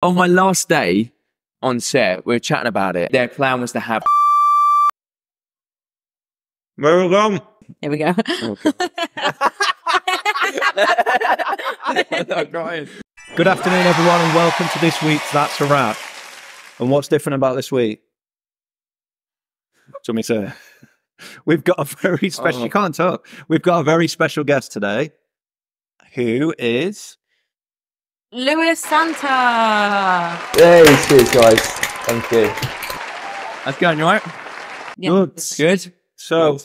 On my last day on set, we were chatting about it. Their plan was to have... Where we going? Here we go. Good afternoon, everyone, and welcome to this week's That's a Wrap. And what's different about this week? So me say, we've got a very special. You can't talk. We've got a very special guest today, who is Lewis Santer. Hey, cheers, guys. Thank you. How's it going, you all right? Yeah. Good. So,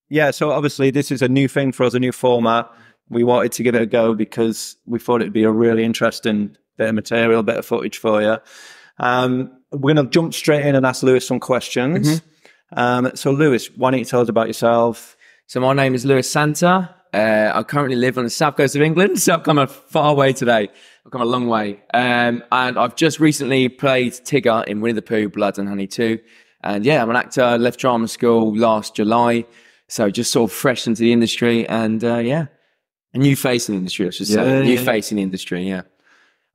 yeah, so obviously this is a new thing for us, a new format. We wanted to give it a go because we thought it'd be a really interesting bit of material, bit of footage for you. We're going to jump straight in and ask Lewis some questions. So, Lewis, why don't you tell us about yourself? So my name is Lewis Santer. I currently live on the south coast of England, so I've come a far way today. I've come a long way. And I've just recently played Tigger in Winnie the Pooh, Blood and Honey 2. And yeah, I'm an actor, left drama school last July. So just sort of fresh into the industry and yeah, a new face in the industry, I should say. New face in the industry, yeah.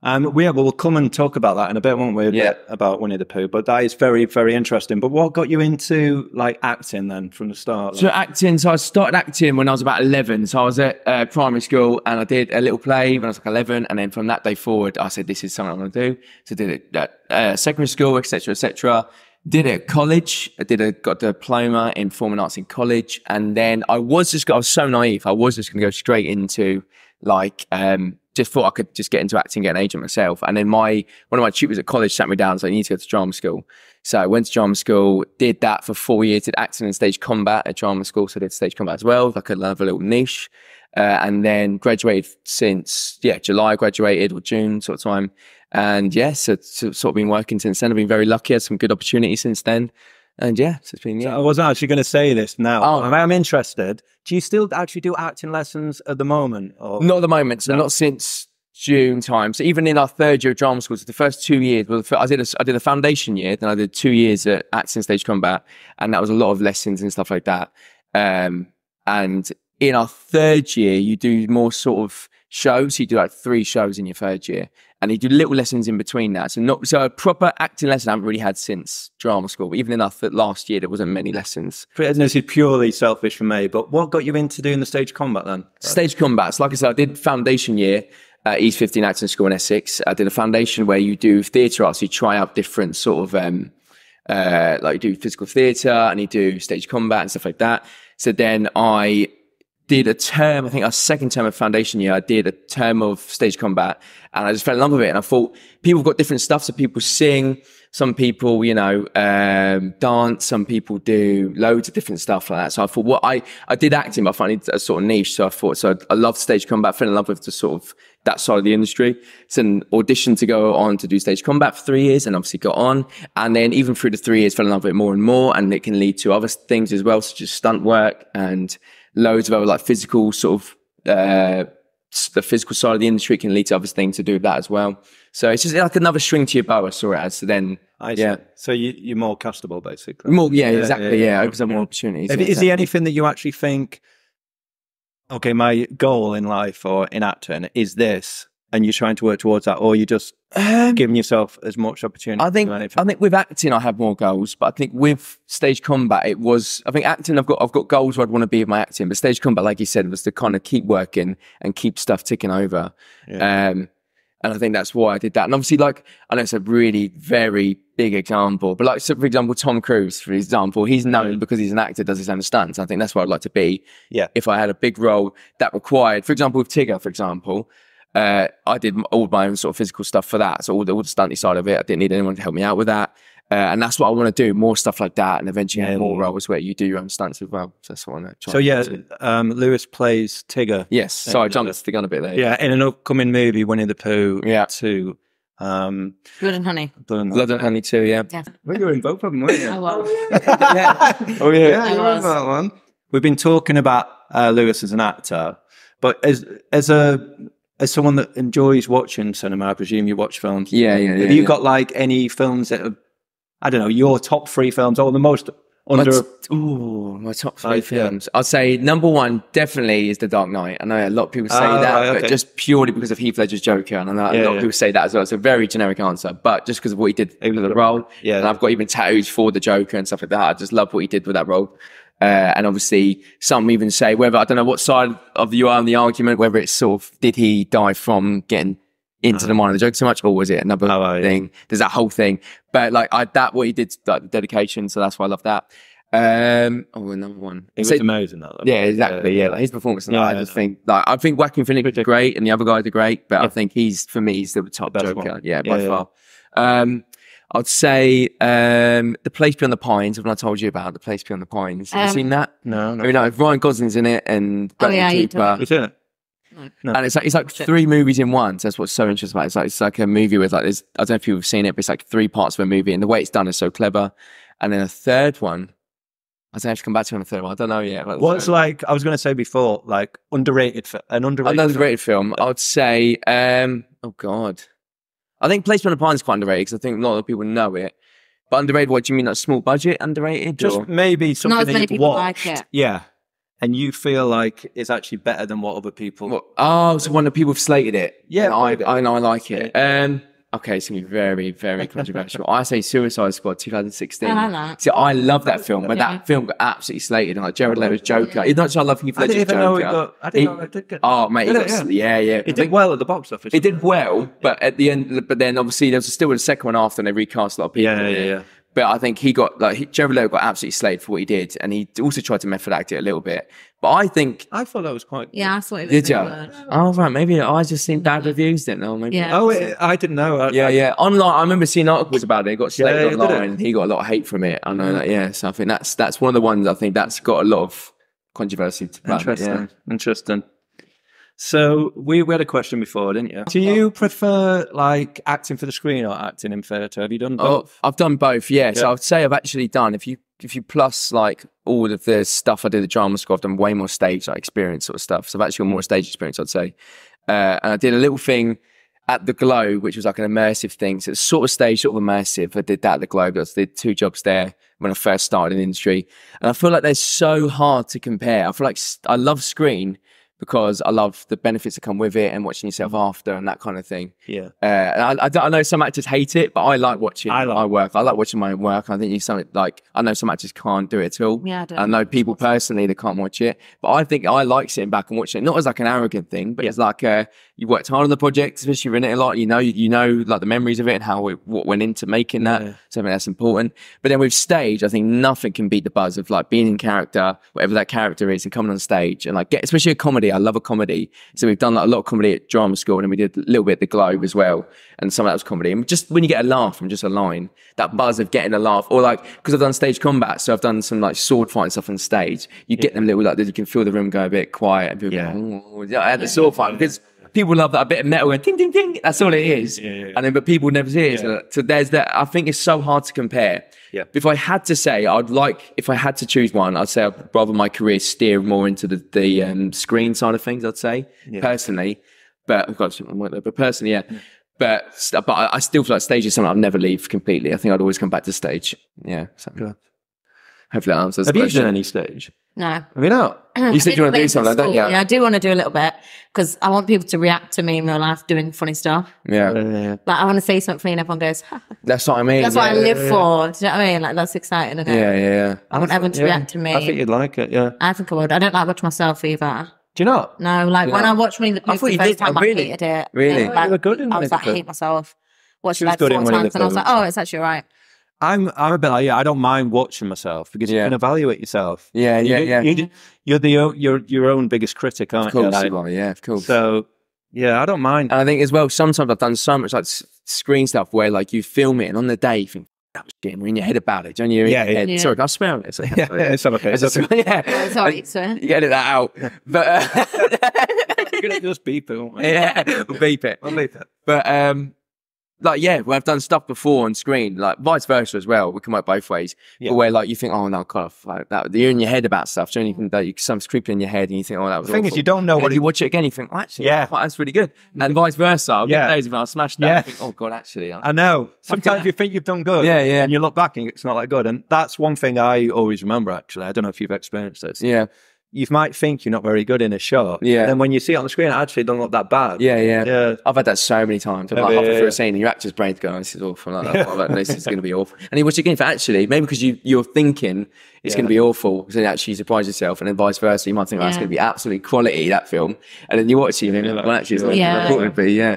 We'll come and talk about that in a bit, won't we? Yeah. About Winnie the Pooh, but that is very, very interesting. But what got you into like acting then from the start? Like? So acting, so I started acting when I was about 11. So I was at primary school and I did a little play when I was like 11. And then from that day forward, I said, this is something I'm going to do. So I did it at secondary school, etc., etc. Did it at college. Got a diploma in performing arts in college. And then I was so naive. I was just going to go straight into like, just thought I could just get into acting, get an agent myself. And then one of my tutors at college sat me down and said, you need to go to drama school. So I went to drama school, did that for 4 years, did acting and stage combat at drama school. So I did stage combat as well, like another little niche. And then graduated since, July graduated or June sort of time. And yeah, so sort of been working since then. I've been very lucky, had some good opportunities since then. And yeah, so it's been, yeah. So I wasn't actually going to say this now. I'm interested. Do you still actually do acting lessons at the moment? Or? Not at the moment. So not since June time. So even in our third year of drama school, so the first 2 years, I did a foundation year, then I did 2 years at acting stage combat. And that was a lot of lessons and stuff like that. And in our third year, you do more sort of shows. You do like 3 shows in your third year. And you do little lessons in between that. So a proper acting lesson I haven't really had since drama school. But even in our last year, there wasn't many lessons. This is purely selfish for me, but what got you into doing the stage combat then? Stage combat. So like I said, I did foundation year at East 15 Acting School in Essex. I did a foundation where you do theatre arts. You try out different sort of, like you do physical theatre and you do stage combat and stuff like that. So then I did a term, I think our second term of foundation year, I did a term of stage combat and I just fell in love with it. And I thought people have got different stuff. So people sing, some people, dance, some people do loads of different stuff like that. So I thought, I did acting, but I found it a sort of niche. So I thought, I loved stage combat, fell in love with the sort of that side of the industry. It's an audition to go on to do stage combat for 3 years and obviously got on. And then even through the 3 years, fell in love with it more and more. And it can lead to other things as well, such as stunt work and loads of other like physical sort of, the physical side of the industry can lead to other things to do with that as well. So it's just like another string to your bow, I saw it as. So then, So you're more castable basically. More, exactly. Yeah, opens up more opportunities. Is there anything that you actually think, okay, my goal in life or in acting is this, and you're trying to work towards that, or you just giving yourself as much opportunity? I think with acting I have more goals, but I think with stage combat I think acting I've got goals where I'd want to be with my acting, but stage combat, like you said, was to kind of keep working and keep stuff ticking over. And I think that's why I did that. And obviously, like, I know it's a really very big example, but like, so for example, Tom Cruise, for example, he's known because he's an actor, does his own stunts. I think that's where I'd like to be. Yeah. If I had a big role that required, for example, with Tigger, for example, I did all my own sort of physical stuff for that. So all the stunty side of it, I didn't need anyone to help me out with that. And that's what I want to do, more stuff like that, and eventually have more roles where you do your own stunts as well. So that's what I want to try. So Lewis plays Tigger. Yes, sorry, I jumped the gun a bit there. Yeah, in an upcoming movie, Winnie the Pooh 2. Blood and Honey. Blood and Honey 2, yeah. Well, you were in both of them, weren't you? I was. Oh yeah, I was. That one. We've been talking about Lewis as an actor, but as someone that enjoys watching cinema, I presume you watch films. Yeah. Have you got like any films that are, I don't know, your top 3 films or the most My top three films. I'd say number one definitely is The Dark Knight. I know a lot of people say that, right, but just purely because of Heath Ledger's Joker. And I know a lot of people say that as well. It's a very generic answer, but just because of what he did for the role. Yeah. And I've got even tattoos for the Joker and stuff like that. I just love what he did with that role. And obviously some even say whether, I don't know what side of you are in the argument, whether it's sort of, did he die from getting into the mind of the Joker so much, or was it another thing? There's that whole thing. But like what he did, like the dedication. So that's why I love that. Another one. It was amazing. Yeah, exactly. Yeah, like his performance. I just think, like, I think Joaquin Phoenix is great, and the other guys are great, but I think for me, he's the top Joker. One. Yeah, by far. I'd say The Place Beyond the Pines. When I told you about The Place Beyond the Pines, have you seen that? No. I mean, like, Ryan Gosling's in it, and Bradley Cooper. Is it? No. And it's like 3 movies in one. So that's what's so interesting about it. It's like a movie with like I don't know if you've seen it, but it's like 3 parts of a movie, and the way it's done is so clever. And then a third one, I don't have to come back to you on the third one. I don't know yet. What's like I was going to say before, like underrated film. I would say, oh God, I think Place Beyond the Pines is quite underrated because I think a lot of people know it. But underrated, what do you mean? Like small budget underrated? Just maybe something not as many that you've people watched. like it. Yeah. And you feel like it's actually better than what other people. So one of the people have slated it. Yeah, I know I like it. Okay, it's going to be very, very controversial. I say Suicide Squad 2016. I like that. See, I love that film, but that film got absolutely slated. And like Jared Leto's Joker. It's not so I love Heath Ledger's Joker. I didn't know it did. Oh, mate, It did well at the box office. It did well, but at the end, but then obviously there was still a second one after, and they recast a lot of people. Yeah. But I think Jared Leto got absolutely slated for what he did, and he also tried to method act it a little bit. But I thought that was quite. Yeah, I thought it was. Did you? Good. Oh right, maybe I just seen bad reviews. Didn't know. Maybe. Yeah. Oh, I didn't know. Online, I remember seeing articles about it. It got slated online. He got a lot of hate from it. I know that. Yeah, so I think that's one of the ones I think that's got a lot of controversy. Interesting. So we had a question before, didn't you? Do you prefer like acting for the screen or acting in theatre? Have you done both? I've done both. Yeah. So I'd say I've actually done. If you plus like all of the stuff I did at drama school, I've done way more stage like experience sort of stuff. So I've actually got more stage experience, I'd say. And I did a little thing at the Globe, which was like an immersive thing. So it's sort of stage, sort of immersive. I did that at the Globe. I did 2 jobs there when I first started in the industry. And I feel like they're so hard to compare. I feel like I love screen because I love the benefits that come with it and watching yourself after and that kind of thing. Yeah. And I know some actors hate it, but I like watching my work. I like watching my own work. I think it's something like, I know some actors can't do it at all. Yeah, I know people personally that can't watch it, but I think I like sitting back and watching it, not as like an arrogant thing, but it's like, you worked hard on the project, especially you're in it a lot, you know, like the memories of it and what went into making that. So I think that's important. But then with stage, I think nothing can beat the buzz of like being in character, whatever that character is, and coming on stage and like especially a comedy. I love a comedy. So we've done like a lot of comedy at drama school, and then we did a little bit at the Globe as well. And some of that was comedy. And just when you get a laugh from just a line, that buzz of getting a laugh, or like, because I've done stage combat, so I've done some like sword fight stuff on stage. You get them little, like, you can feel the room go a bit quiet. And people go, I had the sword fight because people love that bit of metal and ding, ding, ding. That's all it is. And then, but people never see it. So there's that. I think it's so hard to compare. If I had to say, if I had to choose one, I'd say I'd rather my career steer more into the screen side of things, I'd say, personally. But I've got something like that. But personally, But I still feel like stage is something I'll never leave completely. I think I'd always come back to stage. Yeah. So hopefully that answers the question. Have you done any stage? No. Have you not? You said you want to do something like that, Yeah, I do want to do a little bit because I want people to react to me in real life doing funny stuff. Yeah. Like I want to say something and everyone goes, that's what I mean. That's what I live for. Do you know what I mean? Like that's exciting, isn't it? Yeah. I want everyone to react to me. I think you'd like it, I think I would. I don't like watching myself either. Do you not? No, like when I watched Winnie the Pooh for the first time, I hated it. Really? Like, you were good in I was like, I hate myself. Watched it like 4 times and I was like, oh, it's actually all right. I'm a bit like, I don't mind watching myself because you can evaluate yourself. Yeah. You're your own biggest critic, aren't you? Of course you are, yeah, of course. So, yeah, I don't mind. And I think as well, sometimes I've done so much like screen stuff where like you film it and on the day you think, that was getting in your head about it, don't you? Yeah. Sorry, can I swear on it? It's okay. Sorry, swear. You edit that out. But you're going to just beep it, won't we? Yeah, we'll beep it. We'll beep it. But like, yeah, where I've done stuff before on screen, like vice versa as well. We can work both ways. Yeah. But where like you think, oh no, God, like that, you're in your head about stuff. So anything that something's creeping in your head, and you think, oh, that was. The thing awful. is, you don't know and what you watch it again. You think, oh, actually, Yeah. that's really good. And vice versa. I'll get days when I smash that. Yeah. I think, oh God, actually, I know. Sometimes you think you've done good. Yeah, yeah. And you look back and it's not that good. And that's one thing I always remember, actually. I don't know if you've experienced this. Yeah. You might think you're not very good in a shot. Yeah. And then when you see it on the screen, it actually doesn't look that bad. Yeah. I've had that so many times. I'm like Yeah, halfway through yeah. a scene and your actor's brain's going, this is awful. Like, this is going to be awful. And you watch it again for actually, maybe because you're thinking it's going to be awful, so then actually you surprise yourself, and then vice versa. You might think, oh, it's going to be absolutely quality, that film. And then you watch it and you think, well, actually, it's not going to be, yeah.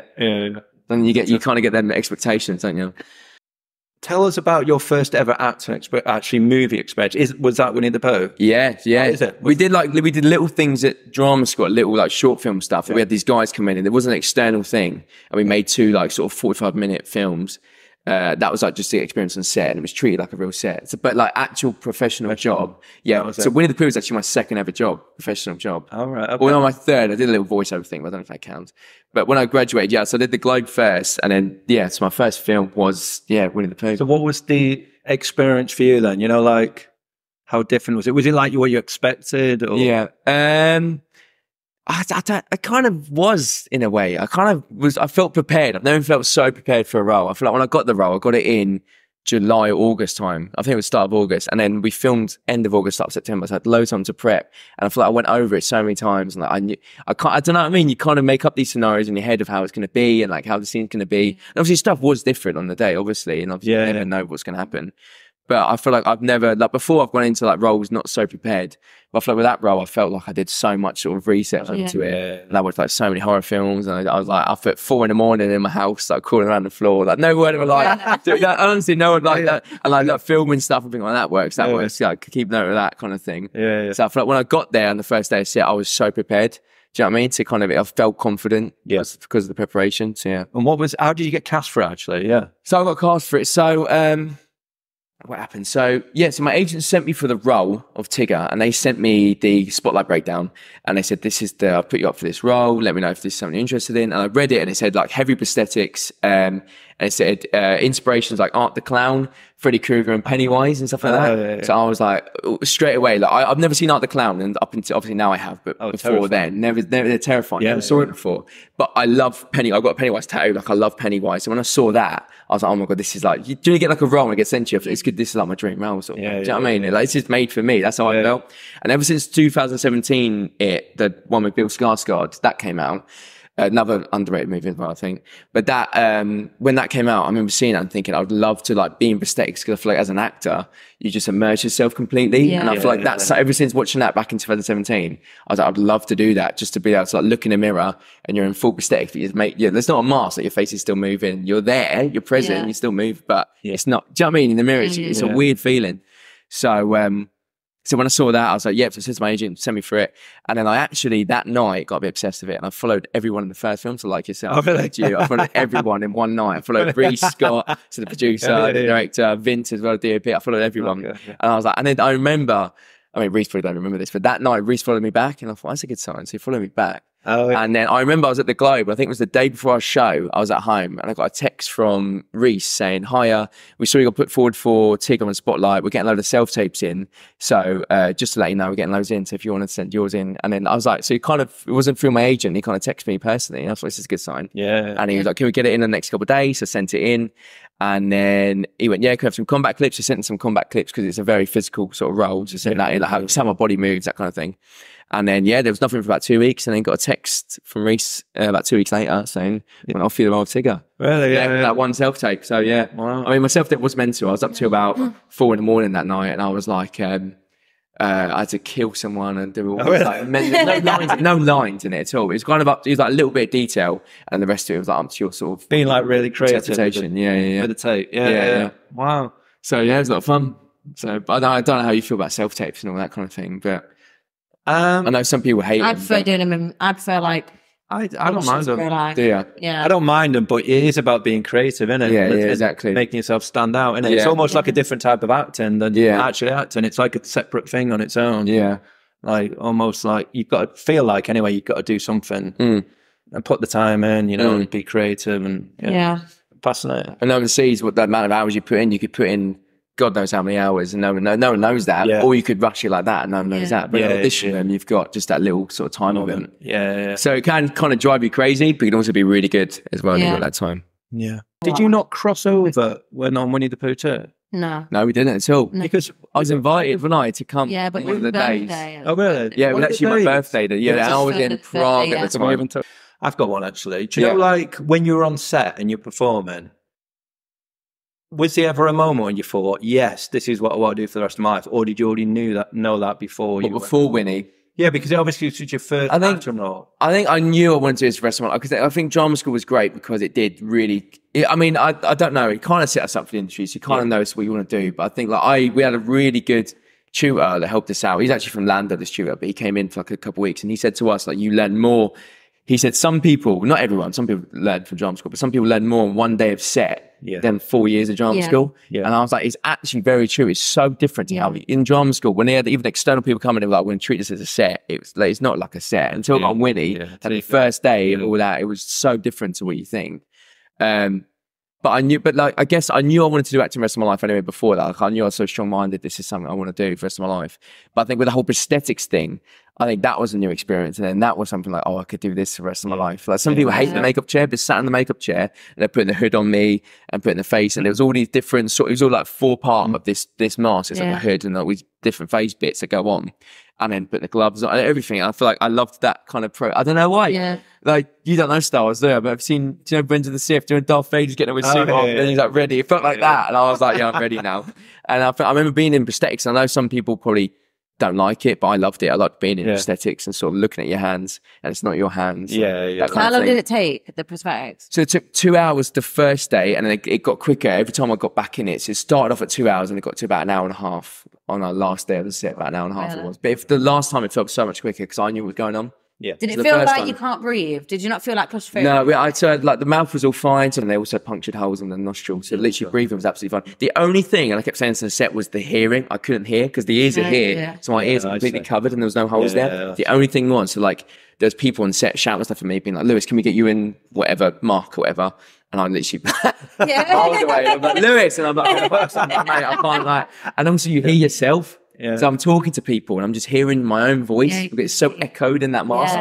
Then you kind of get them expectations, don't you? Tell us about your first ever actually movie experience. Was that Winnie the Pooh? Yeah. How is it? We did little things at drama school, little like short film stuff. Yeah. We had these guys come in, and it wasn't an external thing, and we made 2 like sort of 45-minute films. That was like just the experience on set, and it was treated like a real set. So, but like actual professional job. Yeah. So Winnie the Pooh was actually my second ever job, professional job. All right. Okay. Well, no, my third. I did a little voiceover thing, but I don't know if that counts. But when I graduated, so I did the Globe first, and then so my first film was Winnie the Pooh. So what was the experience for you then? You know, like how different was it? Was it like what you expected? Or? Yeah. I kind of was in a way. I felt prepared. I've never felt so prepared for a role. I feel like when I got the role, I got it in July, August time. I think it was start of August. And then we filmed end of August, start of September. So I had loads of time to prep. And I feel like I went over it so many times. And like I don't know what I mean. You kind of make up these scenarios in your head of how it's going to be and like how the scene's going to be. And obviously stuff was different on the day, obviously. And obviously you never know what's going to happen. But I feel like I've never, like before I've gone into like roles not so prepared. But I feel like with that role, I felt like I did so much sort of research into it. And I watched like so many horror films. And I was like up at 4 a.m. in my house, like crawling around the floor. Like no one would like, honestly, no one like that. And like filming stuff and things like that works. That works. Yeah, keep note of that kind of thing. So I feel like when I got there on the first day of set, I was so prepared. Do you know what I mean? To kind of, I felt confident because of the preparation. So yeah. And how did you get cast for it actually? Yeah. So I got cast for it. So, what happened? So my agent sent me for the role of Tigger, and they sent me the spotlight breakdown, and they said, I'll put you up for this role. Let me know if this is something you're interested in. And I read it, and it said like heavy prosthetics, and it said inspirations like Art the Clown, Freddy Krueger and Pennywise and stuff like that. Yeah. So I was like, straight away, like I've never seen Art the Clown, and up until obviously now I have, but before then, never they're terrifying. Never saw it before. But I love Penny. I've got a Pennywise tattoo. Like I love Pennywise. So when I saw that, I was like, oh my God, this is like, do you get like a role and it gets sent to you? It's good. This is like my dream role. Sort of. Do you know what I mean? Like it's just made for me. That's how I felt. And ever since 2017, the one with Bill Skarsgård, that came out. Another underrated movie as well, I think. But that, when that came out, I remember seeing it and thinking I would love to like be in prosthetics, because I feel like as an actor, you just immerse yourself completely. And I feel like that's ever since watching that back in 2017, I was like, I'd love to do that, just to be able to like look in a mirror and you're in full prosthetics. There's not a mask, like your face is still moving. You're there, you're present, you still move, but it's not, do you know what I mean? In the mirror, it's a weird feeling. So when I saw that, I was like, yep. So I said to my agent, send me for it. And then I actually, that night, got a bit obsessed with it. And I followed everyone in the first film, so like yourself. I followed everyone in one night. I followed Rhys, Scott, so the producer, the director, Vince as well, DOP. I followed everyone. And I was like, and then I remember, Rhys probably don't remember this, but that night, Rhys followed me back. And I thought, that's a good sign. So he followed me back. And then I remember I was at the Globe. I think it was the day before our show. I was at home and I got a text from Rhys saying, hiya, we saw you got put forward for Tigger on Spotlight. We're getting a load of self-tapes in. So just to let you know, we're getting loads in. So if you want to send yours in. And then I was like, so he kind of, it wasn't through my agent. He kind of texted me personally. And I thought, this is a good sign. And he was like, can we get it in the next couple of days? So I sent it in. And then he went, yeah, can we have some combat clips? I sent him some combat clips because it's a very physical sort of role. Just saying like how my body moves, that kind of thing. And then, there was nothing for about 2 weeks. And then got a text from Rhys about 2 weeks later saying, well, I'll feel the role of Tigger. Really? That one self-tape. So, Wow. I mean, my self-tape was mental. I was up to about 4 a.m. that night. And I was like, I had to kill someone and do all like, no lines in it at all. It was kind of it was like a little bit of detail. And the rest of it was like up to your sort of being like really creative. Interpretation. Yeah. With the tape. Yeah. Wow. So, it was a lot of fun. So, but I don't know how you feel about self-tapes and all that kind of thing. But I know some people hate I prefer doing them. I prefer like. I don't mind them. Yeah. I don't mind them, but it is about being creative, isn't it? Yeah, exactly. Making yourself stand out, isn't it? It's almost like a different type of acting than actually acting. It's like a separate thing on its own. Yeah. Like almost like you've got to feel like anyway, you've got to do something and put the time in, and be creative and Fascinating. And no one sees what the amount of hours you put in. You could put in God knows how many hours, and no one knows that. Yeah. Or you could rush it like that, and no one knows that. But in audition, yeah. you've got just that little sort of time moment. Yeah. So it can kind of drive you crazy, but it can also be really good as well. You've got that time. Yeah. Did you not cross over when on Winnie the Pooh too? No. No, we didn't at all. No. Because I was invited, wasn't I, to come. Yeah, but one of the days. Oh, really? Yeah, it was actually my birthday. And I was in just Prague birthday, at the time. I've got one actually. Do you know, like when you were on set and you're performing, was there ever a moment when you thought, yes, this is what I want to do for the rest of my life? Or did you already know that before? Before Winnie? Yeah, because obviously it was your first acting role. I think I knew I wanted to do this for the rest of my life, because I think drama school was great because it did really... I don't know, it kind of set us up for the industry, so you kind of know what you want to do. But I think we had a really good tutor that helped us out. He's actually from Lando, this tutor, but he came in for like a couple of weeks, and he said to us, like, you learn more. He said some people, not everyone, some people learn from drama school, but some people learn more in one day of set than 4 years of drama school. Yeah. And I was like, it's actually very true. It's so different to how in drama school, when they had even external people coming in, like, we're going to treat this as a set. It was like, it's not like a set. Until on Winnie, and the first day and all that, it was so different to what you think. But I knew I wanted to do acting the rest of my life anyway before that. Like, I knew I was so strong-minded, this is something I want to do for the rest of my life. But I think with the whole prosthetics thing, I think that was a new experience. And then that was something like, I could do this for the rest of my life. Like, some people hate the makeup chair, but sat in the makeup chair and they're putting the hood on me and putting the face. And there was all these different it was all like 4 part of this mask. It's like a hood and all these different face bits that go on. And then putting the gloves on and everything. I feel like I loved that kind of I don't know why. Yeah. Like, you don't know Star Wars, do you? But I've seen, do you know, Brendan the Sith doing Darth Vader's getting a suit on, and he's like ready. It felt like that. And I was like, yeah, I'm ready now. And I remember being in prosthetics. I know some people probably don't like it, but I loved it. I liked being in prosthetics and sort of looking at your hands, and it's not your hands. How long did it take, the prosthetics? So it took 2 hours the first day, and then it got quicker every time I got back in it. So it started off at 2 hours, and it got to about an hour and a half on our last day of the set. About an hour and a half it was. But the last time it felt so much quicker because I knew what was going on. Yeah. Did it feel like you can't breathe? Did you not feel like claustrophobia? No, I said like the mouth was all fine, and they also punctured holes in the nostrils. So literally breathing was absolutely fine. The only thing, and I kept saying this on the set, was the hearing. I couldn't hear because the ears are here, so my ears are completely covered, and there was no holes there. The only thing was, so like there's people on set shouting stuff at me, being like, "Lewis, can we get you in whatever mark or whatever?" And I literally miles away. I'm like, "Lewis," and I'm like, "Mate, I can't like." And also you hear yourself. Yeah. So I'm talking to people and I'm just hearing my own voice. It's so echoed in that mask.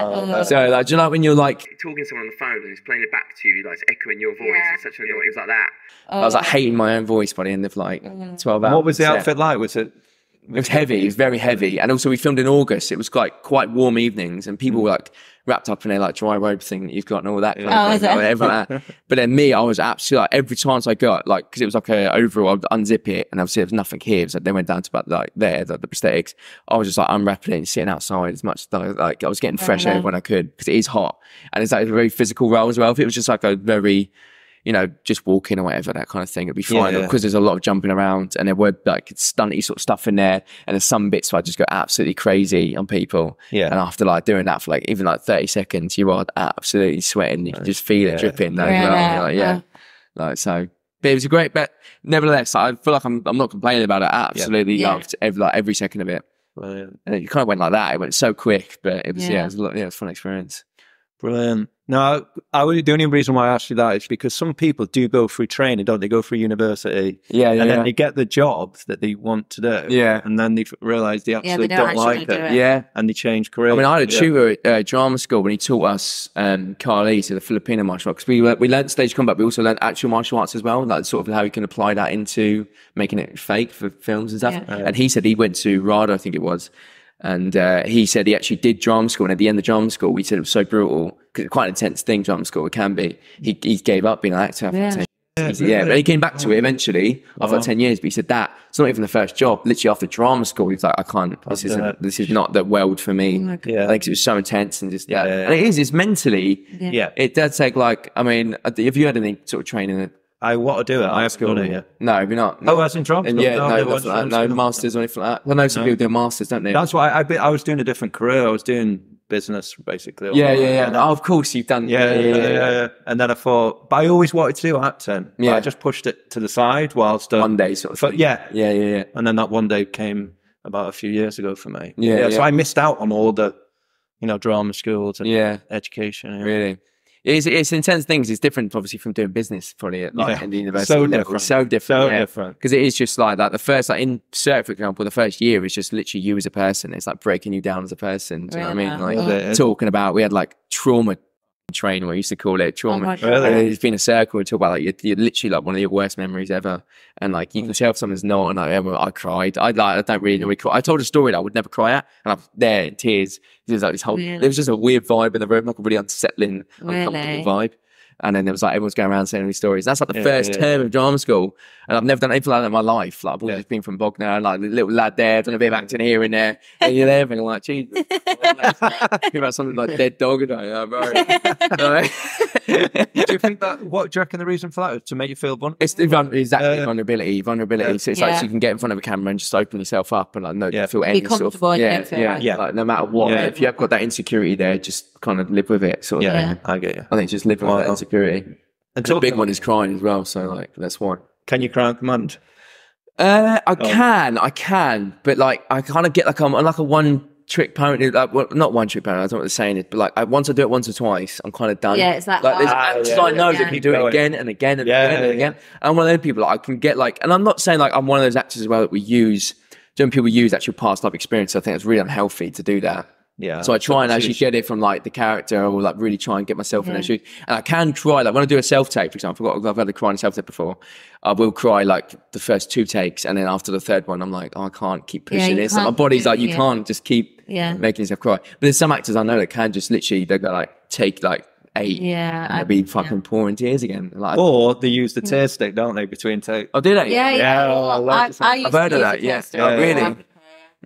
So like, do you know, like when you're like talking to someone on the phone and it's playing it back to you, like it's echoing your voice. It's such a it was like that. I was like hating my own voice by the end of like 12 hours. What was the outfit like? Was it? It was heavy. It was very heavy. And also we filmed in August. It was like quite warm evenings and people were like wrapped up in their like dry robe thing that you've got and all that kind of thing. Like, but then me, I was absolutely like every chance I got, like, because it was like a overall, I would unzip it and obviously there was nothing here. So they went down to about like there, the prosthetics. I was just like unwrapping it and sitting outside as much as like I was getting fresh air when I could because it is hot. And it's like a very physical role as well. If it was just like a very, you know, just walking or whatever, that kind of thing, it'd be fine. Because there's a lot of jumping around and there were like stunty sort of stuff in there. And there's some bits where I just go absolutely crazy on people. Yeah. And after like doing that for like even like 30 seconds, you are absolutely sweating. You can just feel it dripping. Like, so, but it was a great bet. Nevertheless, I feel like I'm not complaining about it. I absolutely loved every second of it. And it kind of went like that. It went so quick, but it was, it was a fun experience. Brilliant. No, the only reason why I asked you that is because some people do go through training, don't they? Go through university. And then they get the job that they want to do. Yeah. And then they realise they actually don't like it. Yeah. And they change careers. I mean, I had a tutor at drama school when he taught us Carly, so the Filipino martial arts. We learned stage combat, but we also learned actual martial arts as well, like sort of how you can apply that into making it fake for films and stuff. Yeah. And he said he went to RADA, I think it was. And he said he actually did drama school, and at the end of drama school, we said it was so brutal because it's quite an intense thing. Drama school, it can be. He gave up being an actor after 10 years. But he came back to it eventually after 10 years. But he said that it's not even the first job. Literally after drama school, he's like, I can't. This is not the world for me. I think it was so intense and just and it is. It's mentally. It does take like. I mean, have you had any sort of training? I want to do it. I have to do it. No, have you not? No. Oh, that's in drama school. No masters or anything like that. I know some people do masters, don't they? That's why I was doing a different career. I was doing business basically. Yeah. Oh, of course you've done. Yeah. And then I thought, but I always wanted to do acting. Yeah. I just pushed it to the side whilst one day sort of thing. Yeah. And then that one day came about a few years ago for me. So I missed out on all the, drama schools and education. Really. It's intense things. It's different, obviously, from doing business probably at in the university. So level. different. So different. So different. Because it is just like that. The first, like in CERT, for example, the first year is just literally you as a person. It's like breaking you down as a person. Do you know what I mean? Like talking about, we had like trauma training, we used to call it trauma. Really? It's been a circle to talk about like you're literally like one of your worst memories ever, and like you can tell if someone's not. And I cried. I don't really cry. I told a story that I would never cry at, and I'm there in tears. It was like this whole. There was just a weird vibe in the room, like a really unsettling, uncomfortable vibe. And then there was like everyone's going around saying these stories. That's like the first term of drama school, and I've never done anything like that in my life. Like I've always been from Bognor, and like the little lad there, done a bit of acting here and there, and you're there, and I'm like, Jesus, think about something like dead dog, and right. Do you think that? What do you reckon the reason for that is? To make you feel vulnerable? It's exactly vulnerability. So it's like so you can get in front of a camera and just open yourself up and like feel any sort of like no matter what. If you have got that insecurity there, just kind of live with it. Sort of. Yeah, I get you. I think just live with that insecurity. And the big one is crying as well. So like that's why. Can you cry on command? I can, but like I kind of get like I'm like a one trick parent. Like, well, not one trick parent. I don't know what the saying is, but like once I do it once or twice, I'm kind of done. Yeah, it's that. Like there's actors I know that can do it again and again and again and again. I'm one of those people. Like, I can get like, and I'm not saying like I'm one of those actors as well that we use. Some people use actual past life experience. I think it's really unhealthy to do that. Yeah. So I try and actually get it from like the character, or like really try and get myself in their shoes. And I can cry, like when I do a self-tape, for example, I've had a cry in a self-tape before. I will cry like the first 2 takes, and then after the third one, I'm like, oh, I can't keep pushing this. And my body's like, you can't just keep making yourself cry. But there's some actors I know that can just literally, they've got like take like 8 and they'll be fucking pouring tears again. Like, or they use the tear stick, don't they, between takes? Oh, do they? I've heard of that, Oh, really?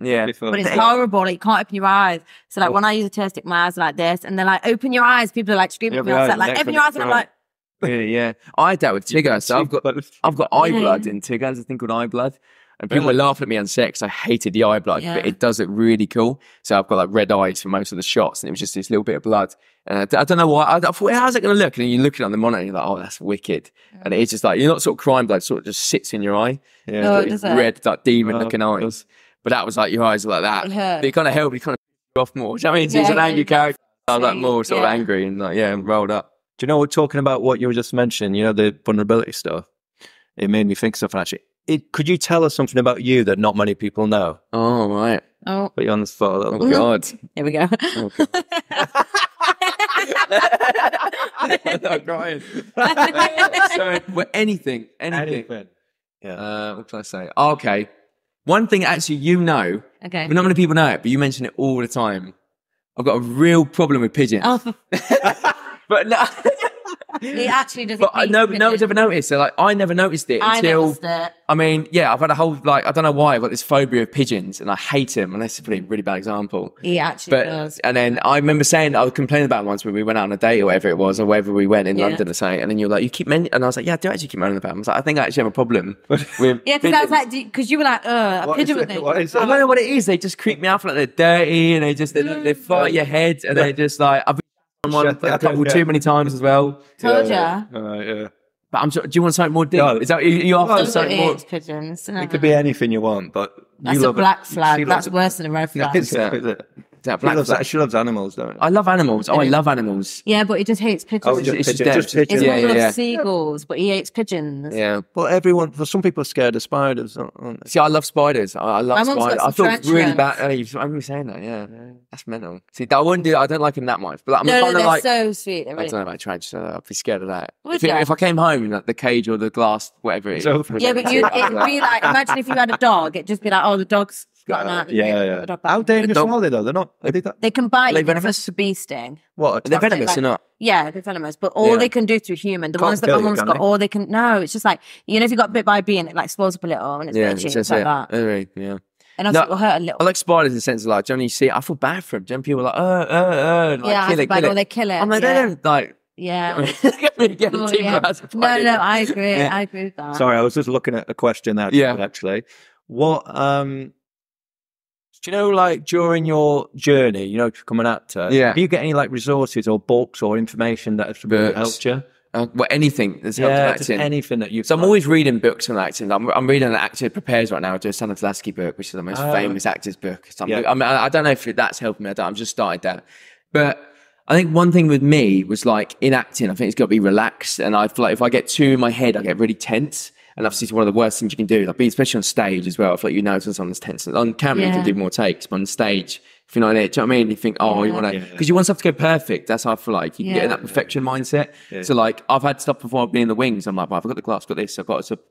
Yeah, but it's horrible. Like, you can't open your eyes. So like when I use a tear stick, my eyes are like this, and they're like, "Open your eyes." People are like screaming at me outside, like, "Open your eyes!" And I'm like, "Yeah." I dealt with Tigger, so I've got eye blood in Tigger. There's a thing called eye blood, and people were laughing at me on set because I hated the eye blood, but it does look really cool. So I've got like red eyes for most of the shots, and it was just this little bit of blood. And I don't know why. I thought, how's it going to look? And then you look at it on the monitor, and you're like, oh, that's wicked. And it's just like, you're not sort of crying blood, sort of just sits in your eye. Yeah, red, like demon looking eyes. But that was like, your eyes are like that. But it kind of helped. It kind of off more. Do you know what I mean? He's an angry character. I was like more sort of angry and like, rolled up. Do you know, we're talking about what you were just mentioning, you know, the vulnerability stuff. It made me think stuff actually. Could you tell us something about you that not many people know? Oh, right. Oh. Put you on the spot a little. Oh, God. Here we go. Oh, God. I'm not crying. So, well, anything. Yeah. What can I say? Oh, okay. One thing actually but not many people know it, but you mention it all the time. I've got a real problem with pigeons. Oh. But no. He actually doesn't. But no one's ever noticed. So like, I never noticed it until. I mean, I've had a whole like, I don't know why, I've got this phobia of pigeons, and I hate them. And that's a really bad example. He actually does. And then I remember saying, I was complaining about it once when we went out on a date or whatever it was, or wherever we went in London or something. And then you're like, you keep mentioning, and I was like, I do actually keep moaning about them. I was like, I think I actually have a problem with because I was like, because you were like, a pigeon with me. I don't know what it is. They just creep me out like they're dirty, and they fart your head, and they just like. I've one a couple too many times as well. Told ya. Yeah. But I'm sorry, do you want something more deep? No, is that you after something more? Pigeons. It could be anything you want, but that's a black flag. That's worse than a red flag. Is it? She loves animals, don't I love animals. I love animals. Yeah, but he just hates pigeons. Oh, just pigeons. It's one of seagulls, but he hates pigeons. Yeah. Well, for some people are scared of spiders, aren't they? See, I love spiders. I love spiders. I feel really bad. I'm saying that, that's mental. See, I wouldn't do. I don't like them that much. But I'm kind of like, so sweet. I don't know about tarantulas. I'd be scared of that. If I came home, like the cage or the glass, whatever it is. Yeah, but it'd be like, imagine if you had a dog, it'd just be like, oh, the dog's got that. Yeah. How dangerous are they though? They're not. They can bite you venomous? for bee sting. What? They're venomous or not? Yeah, they're venomous. But all they can do to a human, the ones that my mum's got, all they can. No, it's just like, you know, if you got bit by a bee and it like swells up a little and it's itchy, it's like that. Yeah. And also it'll hurt a little. I like spiders in the sense of like, do you see it? I feel bad for them. Do people are like, kill it. They kill it. I'm like, they don't like. Yeah. No, I agree. I agree with that. Sorry, I was just looking at a question there. Actually, what do you know, like during your journey, you know, to become an actor? Yeah. Do you get any like resources or books or information that has really helped you? Well, anything that's helped acting. Anything that you. So I'm always reading books on acting. I'm reading an actor prepares right now to do a Stanislavski book, which is the most famous actor's book. I mean, I don't know if that's helping me. I'm just started that, but I think one thing with me was like in acting, I think it's got to be relaxed. And I feel like if I get too in my head, I get really tense. And obviously, it's one of the worst things you can do. Like, especially on stage as well. I feel like you know when someone's tense. On camera, you can do more takes, but on stage, if you're not in it, do you know what I mean? You think, oh, you want to, because you want stuff to go perfect. That's how I feel like you can get in that perfection mindset. Yeah. So, like, I've had stuff before I've been in the wings. I'm like, well, I've got the glass, got this, so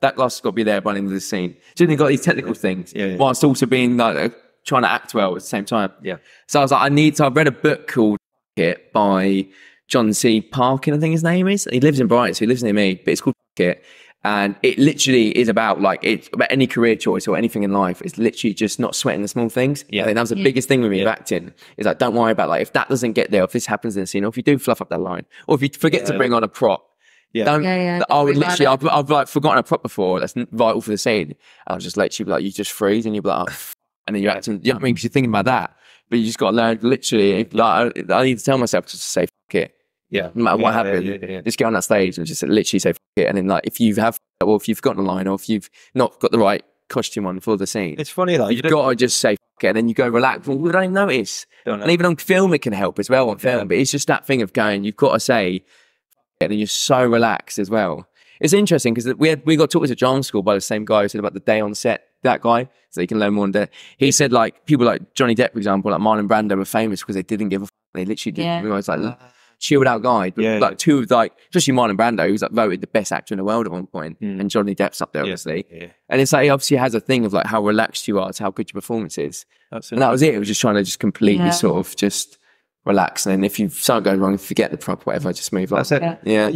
that glass has got to be there by the end of the scene. So you've got these technical things, whilst also being like trying to act well at the same time. Yeah. So I was like, I read a book called It by John C. Parkin, I think his name is. He lives in Brighton, so he lives near me, but it's called It. And it literally is about it's about any career choice or anything in life. It's literally just not sweating the small things. Yeah. I think that was the biggest thing with me of acting. Is like, don't worry about like, if that doesn't get there, if this happens in the scene, or if you do fluff up that line, or if you forget to bring on a prop. I've like forgotten a prop before that's vital for the scene. I'll just literally be like, you just freeze and you'll be like, oh, and then you're acting, you know what I mean? Because you're thinking about that. But you just got to learn literally, like, I need to tell myself just to say, fuck it. Yeah. No matter what happened, just get on that stage and just literally say, fuck it. And then like, if you've forgotten a line, or if you've not got the right costume on for the scene. It's funny though. You've got to just say, fuck it. And then you go relax. Well, we don't notice. And even on film, it can help as well on film. But it's just that thing of going, you've got to say, fuck it. And you're so relaxed as well. It's interesting because we got taught this at drama school by the same guy who said about the day on set, that guy, so you can learn more on that. He said like, people like Johnny Depp, for example, like Marlon Brando were famous because they didn't give a fuck. They literally didn't. It was like, chilled out guy, but like two of like, especially Milne and Brando, who's like voted the best actor in the world at one point, and Johnny Depp's up there obviously. And it's like he obviously has a thing of like how relaxed you are to how good your performance is. And that was it. It was just trying to just completely sort of just relax, and then if something goes wrong, forget the prop, whatever, just move on. That's it. Yeah.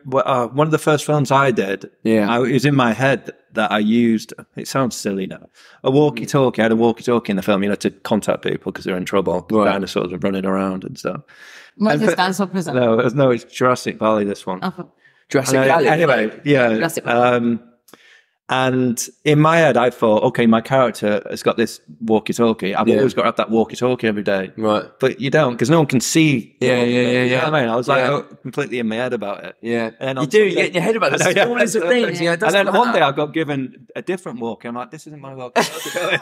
One of the first films I did, it was in my head that I used, it sounds silly now, a walkie-talkie. I had a walkie-talkie in the film, to contact people because they're in trouble. Dinosaurs are running around and stuff. What's this dinosaur prison? No, it's Jurassic Valley, this one. Jurassic Valley? Anyway, Jurassic Valley. And in my head, I thought, okay, my character has got this walkie-talkie. I've always got to have that walkie-talkie every day. Right. But you don't, because no one can see. Yeah. You know what I mean? I was like completely in my head about it. Yeah. And you do, you get in your head about the smallest of things. And then one day I got given a different walkie. I'm like, this isn't my walkie-talkie.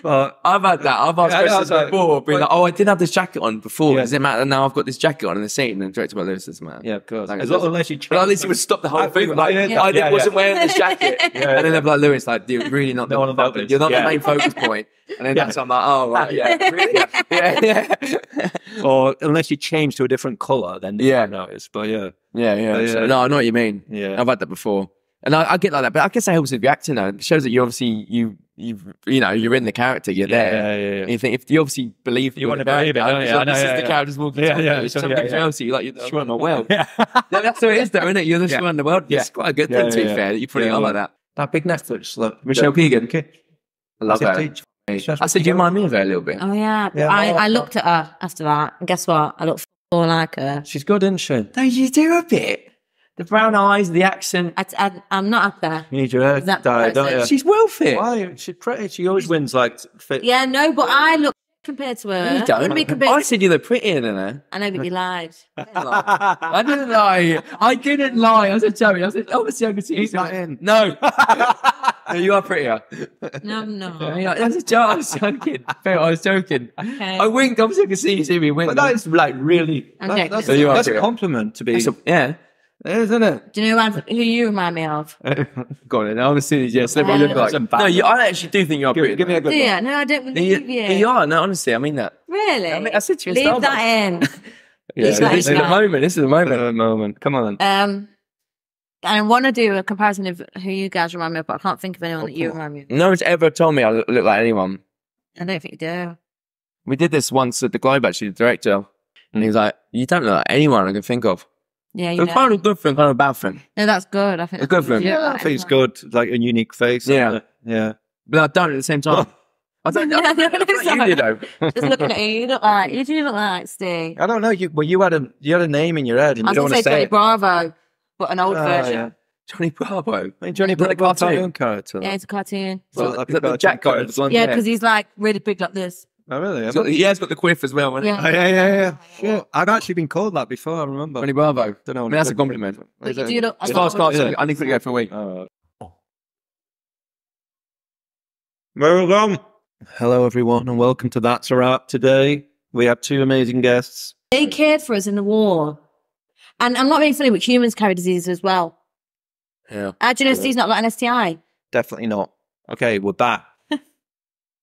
Well, I've had that. I've asked questions before, being like, I didn't have this jacket on before. Does it matter now I've got this jacket on in the scene? And the director about Lewis doesn't matter. Yeah, of course. Unless you would stop the whole thing. Like, I wasn't wearing this jacket. And then they'd be like, Lewis, like, you're really not the focus. You're not the main focus point. And then that's I'm like, oh, right, really? Or unless you change to a different colour, then you notice. But So, no, I know what you mean. Yeah. I've had that before. And I get like that, but I guess that helps with your acting though. It shows that you obviously, you're in the character, you're there. Yeah. And you think, if you obviously believe you want to believe it, this is the character's walking something else, you're like, you're destroying the world. That's what it is though, isn't it? You're destroying the world. It's quite a good thing to be fair, that you put it on like that. That big Netflix, look. Michelle Keegan. I love that. I said, you remind me of her a little bit. Oh yeah. I looked at her after that, and guess what? I look more like her. She's good, isn't she? No, you do a bit. The brown eyes, the accent. I'm not up there. You need your hair dyed, don't you? She's well fit. Why? She's pretty. She always wins like fit. Yeah, no, but I look compared to her. You don't. I said you look prettier than her. I know, but you lied. I didn't lie. I was a joke. I said, obviously I can see he's not in. No. No, you are prettier. No, I'm not. That's a joke. I was joking. I was joking. Okay. I winked. Obviously I can see you see me wink. But that is like really, that's a compliment to be. Isn't it? Do you know who you remind me of? Go on, honestly, yes. No, I actually do think you are pretty. Give me a good one. No, I don't believe you. You are, no, honestly, I mean that. Really? I said to you, leave that in. This is the moment. This is the moment. Come on. I want to do a comparison of who you guys remind me of, but I can't think of anyone that you remind me of. No one's ever told me I look like anyone. I don't think you do. We did this once at the Globe, actually, the director, and he was like, "You don't look like anyone I can think of." Yeah, you know. Kind of good thing, kind of bad thing. No, that's good. I think it's good thing. Yeah, I think it's good. Like a unique face. Yeah. But I don't at the same time. I don't know. You know. Just looking at you, you do look like Steve. I don't know. You had a name in your head, and you don't want to say Johnny Bravo, but an old version. Yeah. Johnny Bravo. I mean, Johnny Bravo, cartoon character. Yeah, it's a cartoon. Well, the Jack got yeah, because he's like really big like this. Oh, really? He has got the quiff as well. Yeah. I've actually been called that before, I remember. Johnny Bravo. Don't know. I mean, that's a compliment. Do you look, as far as cartoon, I need to go for a week. Welcome. Hello, everyone, and welcome to That's a Wrap. Today, We have two amazing guests. They cared for us in the war. And I'm not being funny, but humans carry disease as well. Yeah. Do you know Steve's not got an STI? Definitely not. Okay, we're back.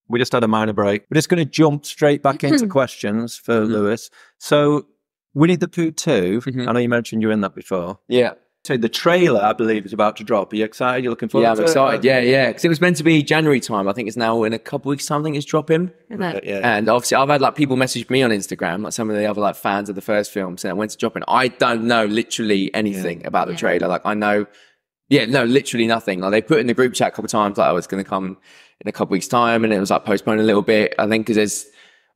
We just had a minor break. We're just going to jump straight back into questions for Lewis. So, Winnie the Pooh 2, I know you mentioned you were in that before. Yeah. So the trailer, I believe, is about to drop. Are you excited? You're looking forward to it? Yeah, I'm excited. Yeah. Because it was meant to be January time. I think it's now in a couple weeks' time. I think it's dropping. Yeah. And obviously, I've had like people message me on Instagram, like some of the other like fans of the first film, saying when's it dropping. I don't know literally anything about the trailer. Like I know, literally nothing. Like they put in the group chat a couple of times, like, oh, it's going to come in a couple weeks' time, and it was like postponed a little bit. I think because there's,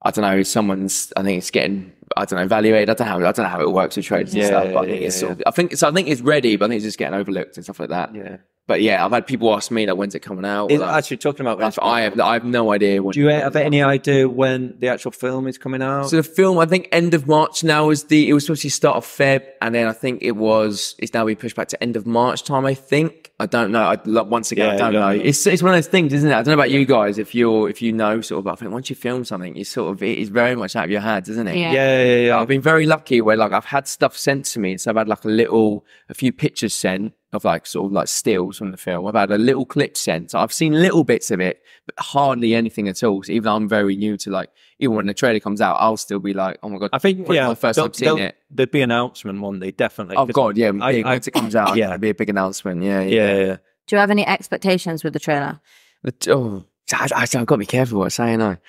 I don't know, I think it's getting, I don't know, evaluated. I don't know how it works with trailers and stuff. But I think it's sort of, I think it's ready, but I think it's just getting overlooked and stuff like that. Yeah. But yeah, I've had people ask me like, when's it coming out? Actually, talking about, I have no idea. Do you have any idea when the actual film is coming out? So the film, I think end of March now it was supposed to start of Feb, and then I think it's now been pushed back to end of March time. I think. I don't know. I don't know. It's one of those things, isn't it? I don't know about you guys. If you know sort of, I think once you film something, you sort of, it is very much out of your hands, isn't it? Yeah. I've been very lucky where like I've had stuff sent to me, so I've had like a few pictures sent of like sort of like stills from the film. I've had a little clip sent. So I've seen little bits of it, but hardly anything at all. So even though I'm very new to like, even when the trailer comes out, I'll still be like, oh my God. I think, my first time seeing it. There'd be an announcement one day, definitely. Oh God, yeah. Once it comes out, it'd be a big announcement. Yeah. Do you have any expectations with the trailer? I've got to be careful what I say, I don't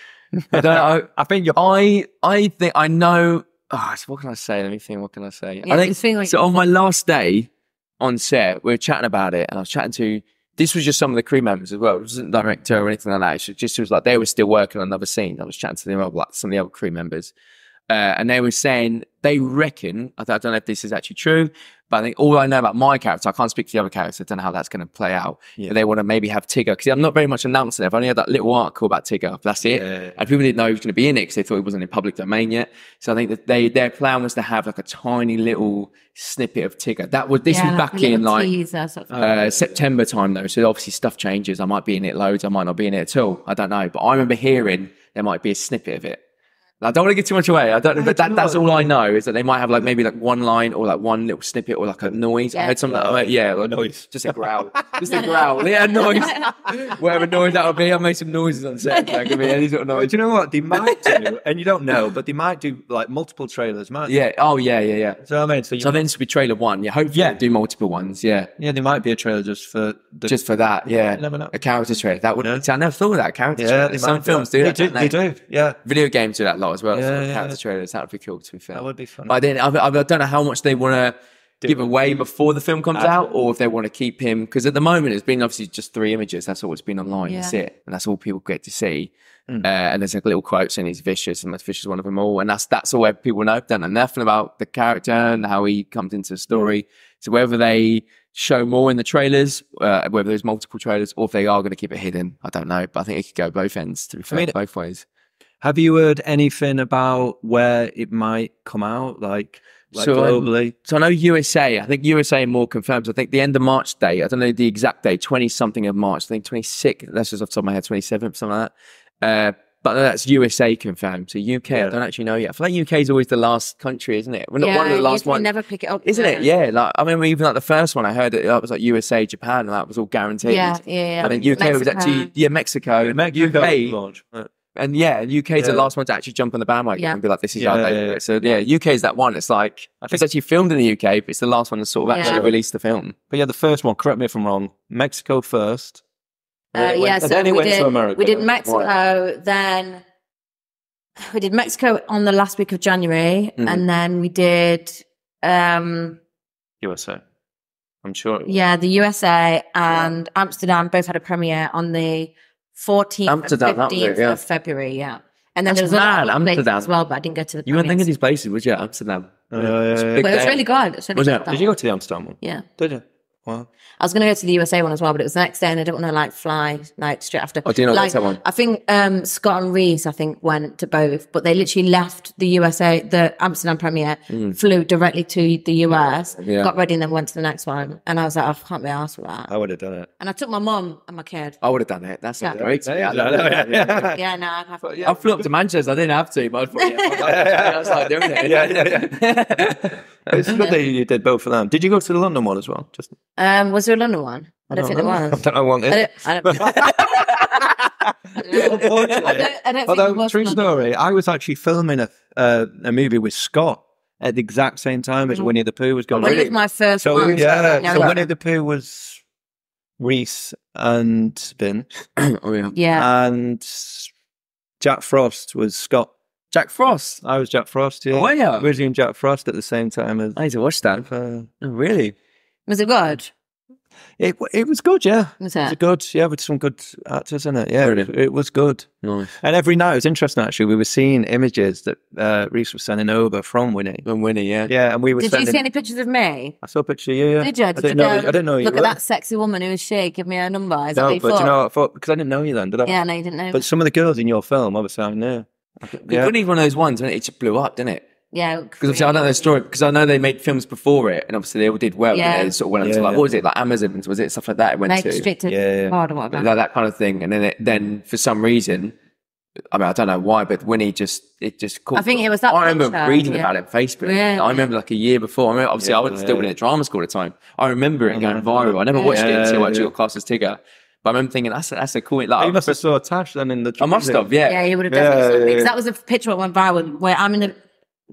know. I think I think I know. Oh, what can I say? Let me think. What can I say? Yeah, I think so. On my last day on set, we were chatting about it, and I was chatting to. This was just some of the crew members as well. It wasn't the director or anything like that. It was like they were still working on another scene. I was chatting to them about like some of the other crew members, and they were saying they reckon. I don't know if this is actually true, but I think all I know about my character, I can't speak to the other characters. I don't know how that's going to play out. Yeah. But they want to maybe have Tigger, because I'm not very much announcing it. I've only had that little article about Tigger. That's it. Yeah. And people didn't know he was going to be in it because they thought it wasn't in public domain yet. So I think that their plan was to have like a tiny little snippet of Tigger. This was back in like September time though. So obviously stuff changes. I might be in it loads. I might not be in it at all. I don't know. But I remember hearing there might be a snippet of it. I don't want to give too much away. I don't know, but that's all I know is that they might have like maybe like one line or like one little snippet or like a noise. I heard something like a noise, just a growl, a noise, whatever noise that would be. I made some noises on set. Like, I mean, any sort of noise. Do you know what they might do? And you don't know, but they might do like multiple trailers, might they? Yeah. Oh yeah. So I mean, so then this would be trailer one. Yeah. Hopefully, they'll do multiple ones. Yeah. Yeah, there might be a trailer just for that. Yeah. Never know. A character trailer. That would. See, I never thought of that character. Yeah. Some films do that. They do. Yeah. Video games do that a lot as well. Character trailers, that would be cool, to be fair. That would be fun. But then I don't know how much they want to give away before the film comes out, or if they want to keep him, because at the moment it's been obviously just 3 images. That's all it's been online. That's it, and that's all people get to see. And there's like little quotes, and he's vicious, and most vicious one of them all. And that's all people know. Don't know nothing about the character and how he comes into the story. So whether they show more in the trailers, whether there's multiple trailers, or if they are going to keep it hidden, I don't know. But I think it could go both ends. To be fair, both ways. Have you heard anything about where it might come out, like globally? So I know USA. I think USA more confirmed. I think the end of March date. I don't know the exact date. 20-something of March. I think 26th. That's just off the top of my head. 27th, something like that. But that's USA confirmed. So UK, I don't actually know yet. I feel like UK is always the last country, isn't it? We're not one of the last ones. Never pick it up, isn't it? Yeah. Like I remember even like the first one I heard it was like USA, Japan, and that was all guaranteed. Yeah. I think UK was actually Mexico, UK. And UK is the last one to actually jump on the bandwagon and be like, this is our day. So UK is that one. It's like, I think it's actually filmed in the UK, but it's the last one to sort of actually release the film. But the first one, correct me if I'm wrong, Mexico first. So then it went to America. We did Mexico, then we did Mexico on the last week of January, and then we did USA. I'm sure. Yeah, the USA and Amsterdam both had a premiere on the 14th and 15th of February, And then there was Amsterdam as well, but I didn't go to the You weren't thinking of these places, would you? Amsterdam. But it was really good. Did you go to the Amsterdam one? Yeah. Did you? Wow. I was going to go to the USA one as well, but it was the next day and I didn't want to like fly like straight after. Oh, do you know like, that one? I think Scott and Rhys, I think, went to both, but they literally left the USA, the Amsterdam premiere, flew directly to the US, got ready and then went to the next one. And I was like, I can't be arsed with that. I would have done it. And I took my mum and my kid. I would have done it. That's great. Yeah, no, I'd have to. I flew up to Manchester. I didn't have to, but I thought, I was like doing it. It's good that you did both of them. Did you go to the London one as well? Just Was there a London one? I don't think there was. I don't know what it is. I don't Although, think it was true London. story, I was actually filming a movie with Scott at the exact same time as Winnie the Pooh was going. Winnie was my first one. So Winnie the Pooh was Rhys and Bin. Yeah. And Jack Frost was Scott. Jack Frost. I was Jack Frost, yeah. Oh, yeah. We were doing Jack Frost at the same time as... I need to watch that. Oh, really? Was it good? It was good, yeah. Was It it? was good, yeah, with some good actors in it. Yeah, it was good. Nice. And every night, it was interesting, actually. We were seeing images that Rhys was sending over from Winnie. From Winnie, yeah. Yeah, and we were Did you see any pictures of me? I saw a picture of you, yeah. Did you? I didn't know you Look were. at that sexy woman who was she. Give me her number. Is that what No, you but thought? you know what I thought? Because I didn't know you then, did I? Yeah, no, you didn't know. But some of the girls in your film, obviously, I knew. Winnie's one of those ones when it just blew up, didn't it? Yeah. Because obviously I don't know the story, because I know they made films before it, and obviously they all did well. Yeah. And they sort of went into like, what was it, like Amazon, was it stuff like that it went Make to? restricted Yeah. card or whatever. Like that kind of thing. And then for some reason, I mean, I don't know why, but Winnie just caught. I think it was that I remember picture, reading yeah. about it on Facebook. Yeah. I remember like a year before. I mean, obviously I was still in at drama school at the time. I remember it going viral. I never watched it until I actually got cast as Tigger. But I remember thinking, that's a cool... Like, You must have saw Tash then in the... I must have, yeah. Yeah, you would have definitely Yeah, saw me. yeah. 'Cause that was a picture that went viral where I'm in a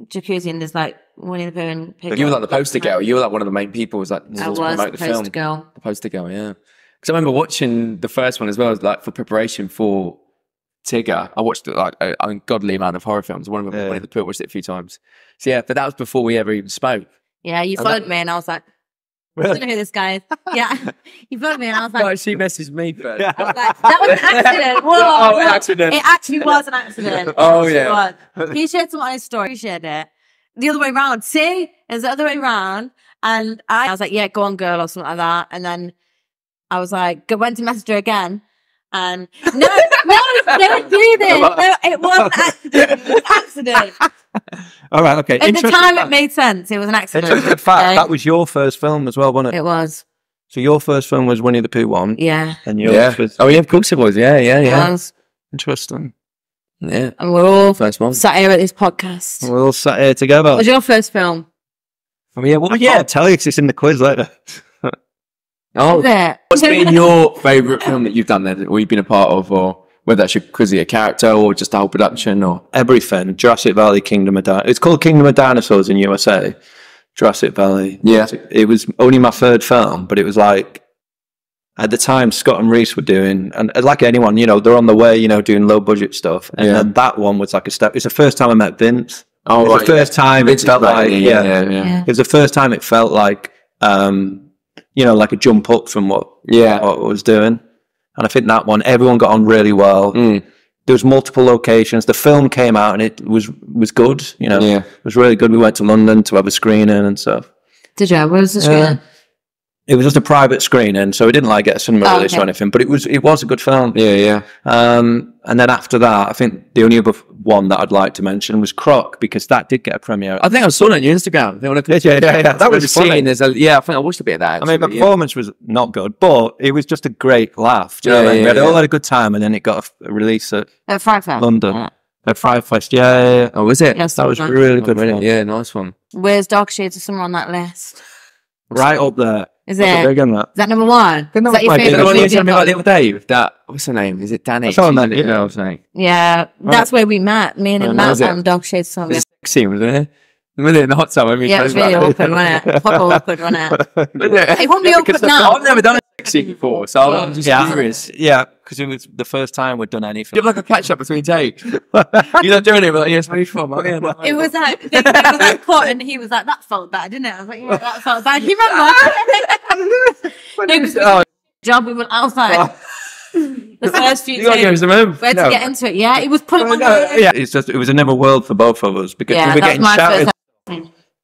jacuzzi and there's like Winnie the Pooh and Pig. You were like the poster girl. You were like one of the main people. Was like I was promote the the film. poster girl. The poster girl, yeah. Because I remember watching the first one as well, like for preparation for Tigger. I watched like an ungodly amount of horror films. One of them, Winnie the Pooh, I watched it a few times. So yeah, but that was before we ever even spoke. Yeah, you followed me and I was like, I don't know who this guy is. Yeah, you followed me and I was like, No, she messaged me first. I was like, that was an accident. Whoa, Oh, whoa. accident. It actually was an accident. Oh, It yeah. was. He shared some on his story. He shared it. The other way around. See? It's the other way around. And I was like, yeah, go on, girl, or something like that. And then I was like, went to message her again. And no, don't do this. No, it was an accident. It was an accident. All right, okay. At the time, it made sense. It was an accident. Interesting fact, that was your first film as well, wasn't it? It was. So your first film was Winnie the Pooh 1. Yeah. And yours was... Oh yeah, of course it was. Yeah. It was. Interesting. Yeah. And we're all First one. sat here at this podcast. We're all sat here together. What was your first film? Oh yeah. Well, I can't tell you because it's in the quiz later. Oh, Was it? what's been your favourite film that you've done then, or you've been a part of, or whether that's because of a character or just the whole production, or Everything. Jurassic Valley, Kingdom of Dinosaurs. It's called Kingdom of Dinosaurs in USA. Jurassic Valley. Yeah. It was only my third film, but it was like, at the time, Scott and Rhys were doing, and like anyone, you know, they're on the way, you know, doing low budget stuff. And then that one was like a step. It's the first time I met Vince. Oh, It was right, the first time it felt like, Yeah. It was the first time it felt like, you know, like a jump up from what I was doing. And I think that one, everyone got on really well. There was multiple locations. The film came out and it was good, you know. Yeah. It was really good. We went to London to have a screening and stuff. Did you? Where was the screening? It was just a private screening, so we didn't like get a cinema release or anything, but it was a good film. Yeah. And then after that, I think the only other one that I'd like to mention was Croc, because that did get a premiere. I think I saw it on your Instagram. Yeah. That was funny. I think I watched a bit of that. I mean, the performance was not good, but it was just a great laugh. Do you know what I mean? We all had a good time, and then it got a release at Fright Fest. London. At Fright Fest, yeah. Oh, was it? Yes, That was really good. Film. Yeah, nice one. Where's Dark Shades of Summer on that list? Right up there. Is That's it? big on that. Is that number one? That Is was that your my Is that the favourite one you movie? told me about the other day with that? What's her name? Is it Danny? That's all that, You know yeah. what I'm saying? Yeah, that's where we met. Me and him was met it? on Dark Shades of Summer. It was a sex scene, wasn't it? Was it in the hot tub? I mean, Yeah, it was really awkward, wasn't it? Proper awkward, wasn't it? It won't be awkward now. I've never done a sex scene before, so I'm just curious. Yeah, because it was the first time we'd done anything. You have like a catch up between takes. You're not doing it, but like, yes, where are you from? Oh, yeah, no. It was like, it was like cut, and he was like, that felt bad, didn't it? I was like, yeah, that felt bad. Do you remember? Oh, Job, we went outside. The first few you gotta days. go to the room. We had to get into it. Yeah, it was pulling on It was just, it was another world for both of us because Yeah, we were that's getting my shouted. first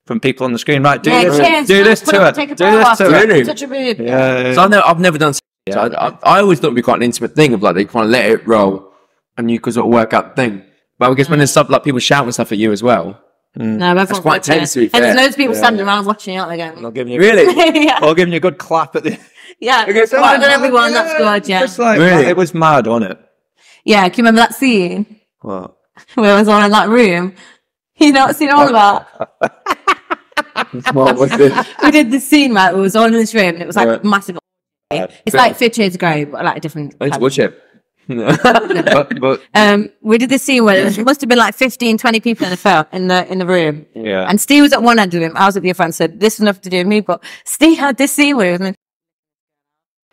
from people on the screen. Right, do cheers. do this to her. Take a Do photo this off. to her. Really? Touch a boob. Yeah. So I've never done. So I always thought it'd be quite an intimate thing of like they kind of let it roll, and you could sort of work out the thing. But I guess when there's stuff like people shouting stuff at you as well. No, That's quite tense, to be And there's fair. loads of people standing around watching it, aren't they? Going, I'll give you Really? yeah. Or giving you a good clap at the. Yeah. Okay, so Well done, everyone. That's good. Yeah. Just like Really? it was mad, wasn't it? Yeah. Can you remember that scene What? where I was on in that room? You not seen all of that? What was this? We did this scene, right? We was all in this room, and it was like Right. massive. It's like 50 Shades of Grey, but like a different. I need to type. watch it. But We did this scene where there must have been like 15, 20 people in the film in the room. yeah. And Steve was at one end of him. I was at the other end. So this was nothing to do with me. But Steve had this scene where he was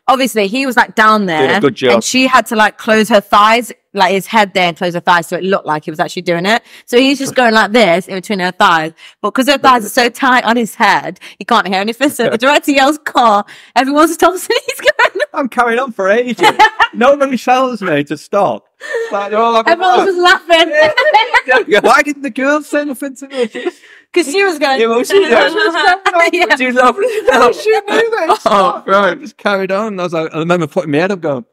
obviously he was like down Did a there, good job. and she had to like close her thighs, like his head there, and close her thighs, so it looked like he was actually doing it. So he's just going like this in between her thighs, but because her thighs are so tight on his head, he can't hear anything. So the director yells, "Car!" Everyone stops, and he's going. I'm carrying on for ages. Nobody tells me to stop. Like, they're all like, Everyone was laughing why didn't the girls say nothing to me? because she was going. Yeah, well, she Yeah. She was laughing. She knew that. Oh, right. Just carried on. I remember putting my head up going,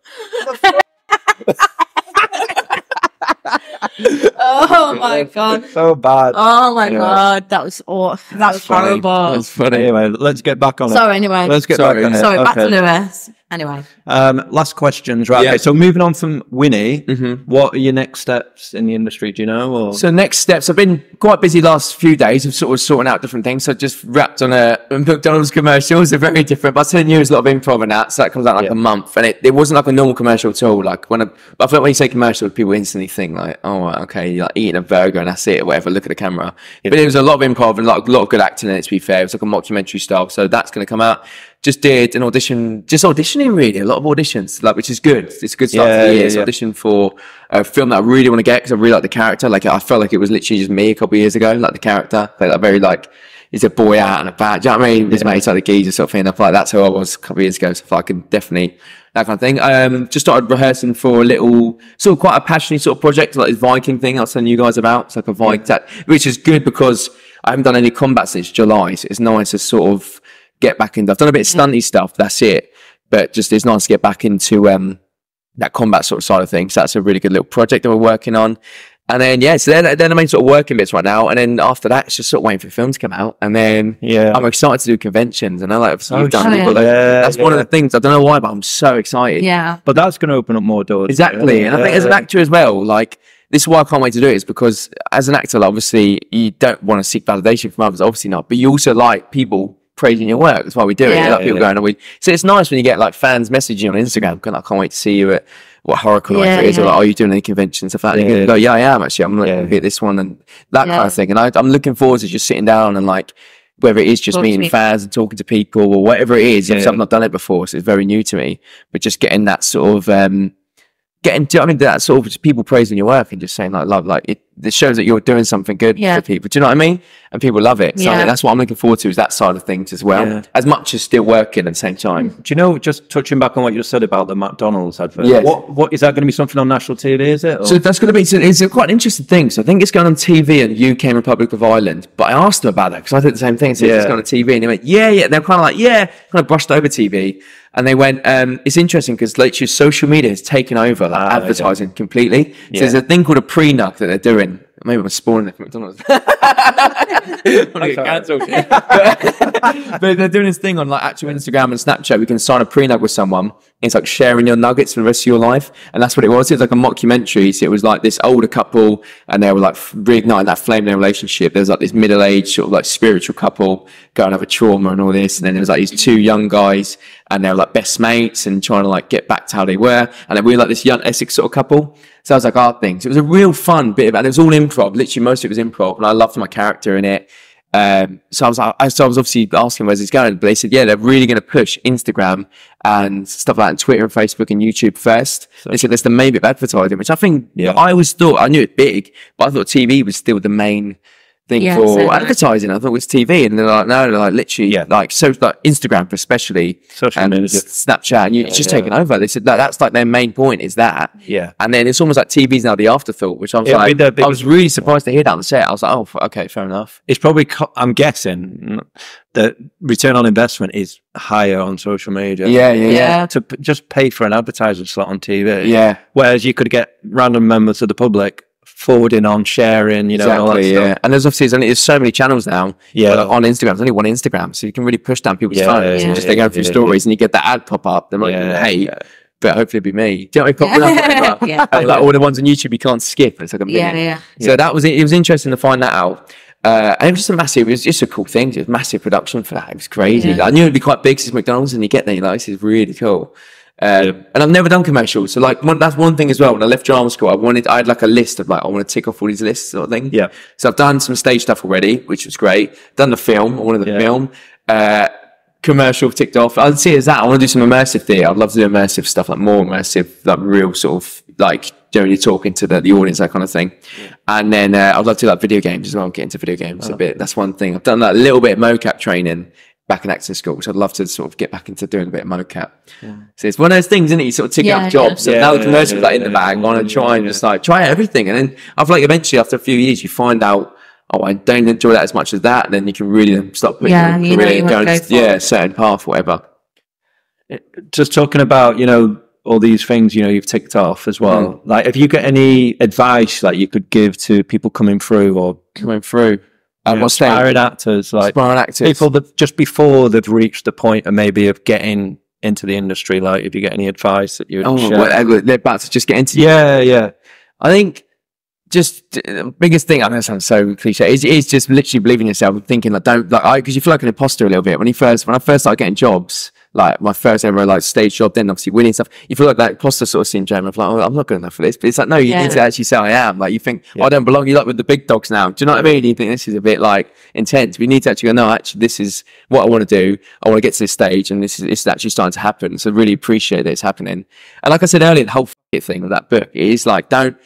Oh my god. so bad. Oh my Anyway. god, that was awful. That was Funny. horrible. That's funny. Anyway, let's get back on it. Sorry, anyway. Let's get Sorry. back on it. Sorry, back to Okay. Lewis. Anyway. Last questions, right? Yeah. Okay, so moving on from Winnie, what are your next steps in the industry? Do you know? Or? So next steps, I've been quite busy last few days of sort of sorting out different things. So I just wrapped on a McDonald's commercial. They're very different, but 10 years, a lot of improv and that. So that comes out like a month. And it wasn't like a normal commercial at all. Like I feel like when you say commercial, people instantly think like, oh, right, okay, you're like eating a burger and that's it or whatever. Look at the camera. But it was a lot of improv and like a lot of good acting in it, to be fair. It was like a mockumentary style. So that's going to come out. Just did an audition, just auditioning really, a lot of auditions, like, which is good. It's a good start to the year. It's audition for a film that I really want to get because I really like the character. Like, I felt like it was literally just me a couple of years ago, like the character. Like, very like, he's a boy out and about. Do you know what I mean? His mate's like the geezer sort of thing. I feel like that's who I was a couple of years ago. So I feel like I can definitely, that kind of thing. Just started rehearsing for a little, sort of quite a passionate sort of project, like this Viking thing I was telling you guys about. It's like a Viking, which is good because I haven't done any combat since July. So it's nice to sort of get back into. I've done a bit of stunty stuff, that's it. But just it's nice to get back into that combat sort of side of things. That's a really good little project that we're working on. And then so they're the main sort of working bits right now. And then after that, it's just sort of waiting for the film to come out. And then I'm excited to do conventions. And I like you've done yeah. that's one of the things. I don't know why, but I'm so excited. Yeah. But that's going to open up more doors. Exactly. And I think as an actor as well, like this is why I can't wait to do it, is because as an actor, like, obviously you don't want to seek validation from others, obviously not. But you also like people praising your work. That's why we do it. Like people going, so it's nice when you get like fans messaging on Instagram going, I can't wait to see you at what Hurricane or whatever it is, or like, are you doing any conventions, stuff like that. You go, I am actually. I'm looking at this one and that kind of thing. And I'm looking forward to just sitting down and like, whether it is just meeting fans and talking to people or whatever it is. I've not done it before, so it's very new to me. But just getting that sort of that sort of just people praising your work and just saying like love, like it shows that you're doing something good for people. Do you know what I mean? And people love it. So I think that's what I'm looking forward to, is that side of things as well, as much as still working at the same time. Do you know, just touching back on what you just said about the McDonald's advert, what is that going to be, something on national TV, is it? Or? So that's going to be, it's quite an interesting thing. So I think it's going on TV in the UK and Republic of Ireland. But I asked them about that because I did the same thing. So it's going on TV, and they went, they're kind of like, kind of brushed over TV. And they went, it's interesting because literally social media has taken over like advertising completely. So there's a thing called a pre-nuc that they're doing. Maybe I'm spawning it from McDonald's. I'm gonna get cancelled. But they're doing this thing on like actual Instagram and Snapchat. We can sign a pre-nug with someone. It's like sharing your nuggets for the rest of your life. And that's what it was. It was like a mockumentary. So it was like this older couple and they were like reigniting that flame in their relationship. There was like this middle-aged sort of like spiritual couple going over trauma and all this. And then there was like these two young guys and they were like best mates and trying to like get back to how they were. And then we were like this young Essex sort of couple. So I was like, art things. It was a real fun bit of, and it was all improv. Literally, most of it was improv, and I loved my character in it. So I was obviously asking where's this going, but they said, they're really going to push Instagram and stuff like that, and Twitter and Facebook and YouTube first. So they said that's the main bit of advertising, which I think I always thought, I knew it big, but I thought TV was still the main thing Yeah, for so nice. advertising. I thought it was TV, and they're like, no, they're like literally, like so, like Instagram especially, Social and media. Snapchat, and it's just taken over. They said that's like their main point is that, Yeah. and then it's almost like TV's now the afterthought, which I was It'll be like, their biggest- I was really surprised to hear that on the set. I was like, oh, okay, fair enough. It's probably, I'm guessing, the return on investment is higher on social media. Yeah. To just pay for an advertising slot on TV. Yeah. Whereas you could get random members of the public forwarding on, sharing, you know, and all that Exactly, stuff. and there's obviously there's so many channels now. Yeah. Like on Instagram, there's only one Instagram, so you can really push down people's phones and just they're going through stories, and you get that ad pop up. They're like, hey, but hopefully it'll be me. Do you know what I mean? Pop up, Yeah. like all the ones on YouTube you can't skip. It's like a minute. Yeah. So that was it. It was interesting to find that out. And it was just it was just a cool thing. It was massive production for that. It was crazy. Yeah. Like, I knew it'd be quite big since McDonald's, and you get there, you're like, this is really cool. And I've never done commercials, so like that's one thing as well. When I left drama school, I had like a list of like I want to tick off all these lists sort of thing. Yeah. So I've done some stage stuff already, which was great. Done the film, I wanted the film. Commercial ticked off. I'd see it as that. I want to do some immersive theatre. I'd love to do immersive stuff, like more immersive, like real sort of like generally talking to the audience, that kind of thing. And then I'd love to do like video games as well. Get into video games a bit. That's one thing. I've done like a little bit of mocap training back in acting school, which I'd love to sort of get back into doing a bit of mocap. So it's one of those things, isn't it? You sort of tick up jobs. So now the commercials like in the bag, I want to try and just like try everything. And then I feel like eventually after a few years, you find out, oh, I don't enjoy that as much as that. And then you can really start putting your career going a certain path, whatever. Just talking about, you know, all these things, you know, you've ticked off as well. Like, have you got any advice that you could give to people coming through or aspiring actors, like aspiring actors, people that just before they've reached the point of maybe of getting into the industry? Like, if you get any advice that you would share? Well, they're about to just get into I think just the biggest thing, I know it sounds so cliche, is just literally believing in yourself and thinking like, don't like, because you feel like an imposter a little bit when I first started getting jobs, like my first ever like stage job, then obviously winning stuff, you feel like that imposter sort of syndrome of like, oh, I'm not good enough for this. But it's like, no, you need to actually say I am. Like you think, I don't belong. You're like with the big dogs now. Do you know what I mean? You think this is a bit like intense. We need to actually go, no, actually this is what I want to do. I want to get to this stage, and this is actually starting to happen. So really appreciate that it's happening. And like I said earlier, the whole thing of that book is like, don't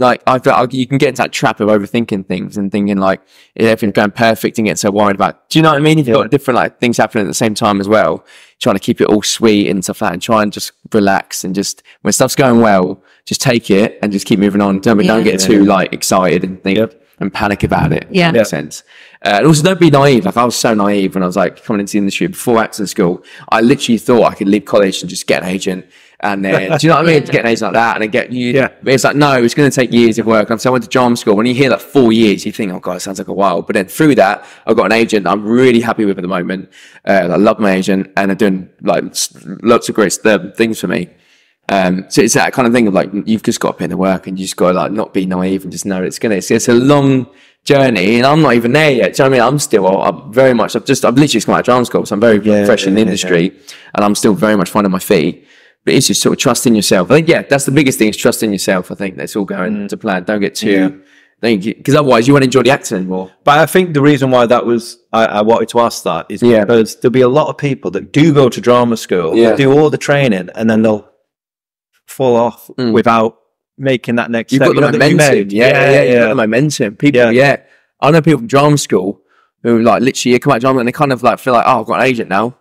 like, I feel like you can get into that trap of overthinking things and thinking like everything's going perfect and get so worried about, do you know what I mean? You've got different like things happening at the same time as well, trying to keep it all sweet and stuff like that, and try and just relax and just, when stuff's going well, just take it and just keep moving on. Don't get too like excited and think and panic about it. Yeah. Makes sense. And also don't be naive. Like I was so naive when I was like coming into the industry before acting school. I literally thought I could leave college and just get an agent. And then, do you know what I mean? To get an agent like that and then get you. Yeah. It's like, no, it's going to take years of work. So I went to drama school. When you hear like 4 years, you think, oh God, it sounds like a while. But then through that, I got an agent I'm really happy with at the moment. I love my agent and they're doing like lots of great things for me. So it's that kind of thing of like, you've just got to put in the work and you just got to like not be naive and just know it's a long journey, and I'm not even there yet. Do you know what I mean? I'm very much, I've literally just come out of drama school, so I'm very fresh in the industry and I'm still very much finding my feet. But it's just sort of trusting yourself. I think, that's the biggest thing is trusting yourself. I think that's all going to plan. Don't get too, because otherwise you won't enjoy the acting anymore. But I think the reason why that was, I wanted to ask that is because there'll be a lot of people that do go to drama school, do all the training, and then they'll fall off without making that next step. You've got the momentum. You've got the momentum. People, I know people from drama school who like literally come out of drama and they kind of like feel like, oh, I've got an agent now.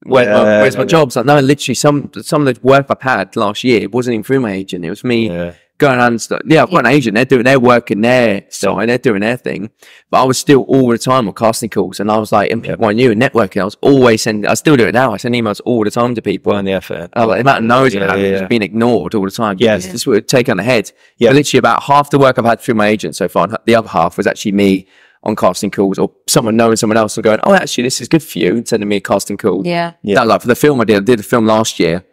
Where's my job? So, no, literally some of the work I've had last year, it wasn't even through my agent. It was me going around and stuff. Yeah, I've got an agent. They're doing their work in their side. They're doing their thing. But I was still all the time on casting calls, and I was like, and people I knew in networking, I was always sending. I still do it now. I send emails all the time to people. And the effort. I was like, the amount of no's just being ignored all the time. Yes, this would take on the head. But literally about half the work I've had through my agent so far, and the other half was actually me on casting calls, or someone knowing someone else and going, oh, actually, this is good for you, and sending me a casting call. That, like for the film I did a film last year.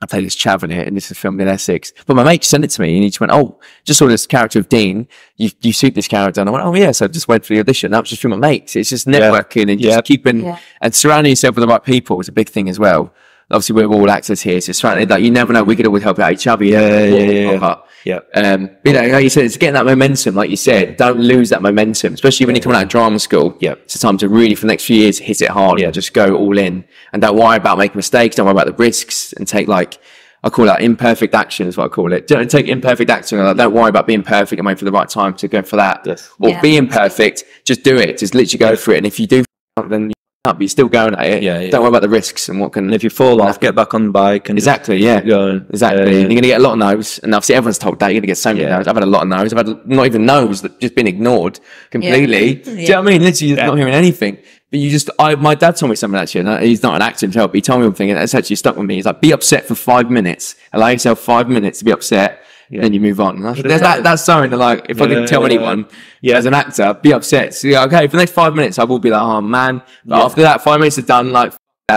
I played this chav in it, and this is filmed in Essex. But my mate sent it to me, and he just went, oh, just saw this character of Dean. You suit this character. And I went, oh, yeah. So I just went for the audition. That was just through my mates. It's just networking and just keeping and surrounding yourself with the right people is a big thing as well. Obviously, we're all actors here, so it's surrounded, like, you never know, we could always help out each other. You know, like you said, it's getting that momentum, like you said. Don't lose that momentum, especially when you're coming out of drama school. It's a time to really, for the next few years, hit it hard and just go all in. And don't worry about making mistakes, don't worry about the risks, and take, like, I call that imperfect action is what I call it. Don't take imperfect action. Like, don't worry about being perfect and wait for the right time to go for that. Yes. Or being perfect, just do it. Just literally go for it. And if you do then you're still going at it. Yeah. Don't worry about the risks and what can. And if you fall off, get back on the bike. And exactly, yeah. Go. Exactly. And you're going to get a lot of no's. And obviously everyone's told that. You're going to get so many no's. I've had a lot of no's. I've had not even no's that just been ignored completely. Do you know what I mean? Literally not hearing anything. But you just, my dad told me something actually, and he's not an actor himself, but he told me one thing, and that's actually stuck with me. He's like, be upset for 5 minutes. Allow yourself 5 minutes to be upset. And then you move on. That's something that, like, if I can tell anyone, as an actor, be upset. So, okay, for the next 5 minutes, I will be like, oh man. But after that, 5 minutes are done, like,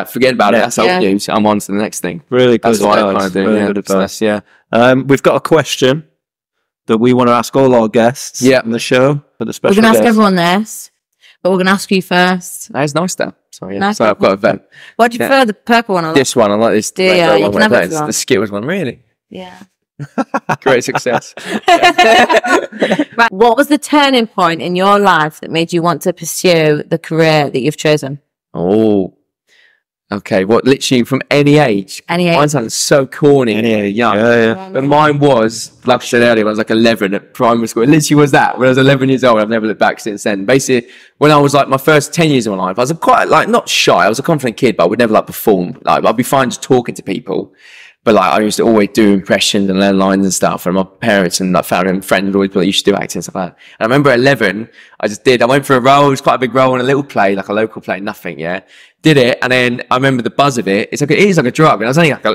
forget about it. That's old news. I'm on to the next thing. Really good. That's what I kind of do. Really good advice. We've got a question that we want to ask all our guests on the show for the special We're going to ask guest. everyone this, but we're going to ask you first. That is nice, though. So, yeah. Nice So I've got a vet. What do you prefer, the purple one or This one, I like this. Do you? You can have it if you want. The Skittles one, really. Yeah. Great success. Right. What was the turning point in your life that made you want to pursue the career that you've chosen? Oh, okay. What, literally from any age? Any age. Mine sounds so corny. Any age. Young. Yeah. But mine was, like I said earlier, when I was like 11 at primary school. It literally was that. When I was 11 years old, I've never looked back since then. Basically, when I was like my first 10 years of my life, I was quite like, not shy. I was a confident kid, but I would never like perform. Like, I'd be fine just talking to people. But like, I used to always do impressions and learn lines and stuff. And my parents and like family and friends would always be like, you should do acting and stuff like that. And I remember at 11, I went for a role. It was quite a big role in a little play, like a local play, nothing, Did it. And then I remember the buzz of it. It is like a drug. And I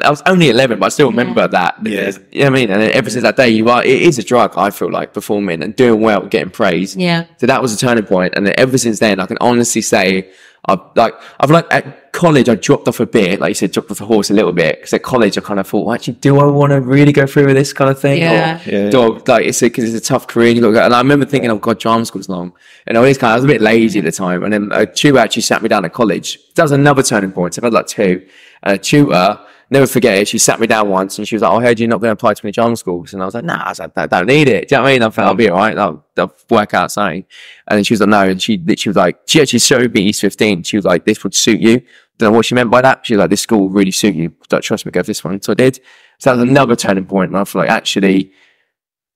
was only 11, but I still remember that. Yeah. You know what I mean? And then ever since that day, it is a drug, I feel like, performing and doing well, getting praise. Yeah. So that was a turning point. And then ever since then, I can honestly say, I've at college, I dropped off a bit, like you said, dropped off the horse a little bit. Because at college, I kind of thought, well, actually, do I want to really go through with this kind of thing? Because it's a tough career. And, and I remember thinking, oh God, drama school's long. And I was a bit lazy at the time. And then a tutor actually sat me down at college. That was another turning point. So I've had like two. And a tutor, never forget it, she sat me down once and she was like, I heard you're not going to apply to any drama schools. And I was like, nah, I don't need it. Do you know what I mean? I thought I'll be all right. I'll work out something. And then she was like, no. And she was like, she actually showed me East 15. She was like, this would suit you. Don't know what she meant by that. She was like, this school will really suit you. Like, trust me, go for this one. So I did. So that was another turning point. And I feel like, actually,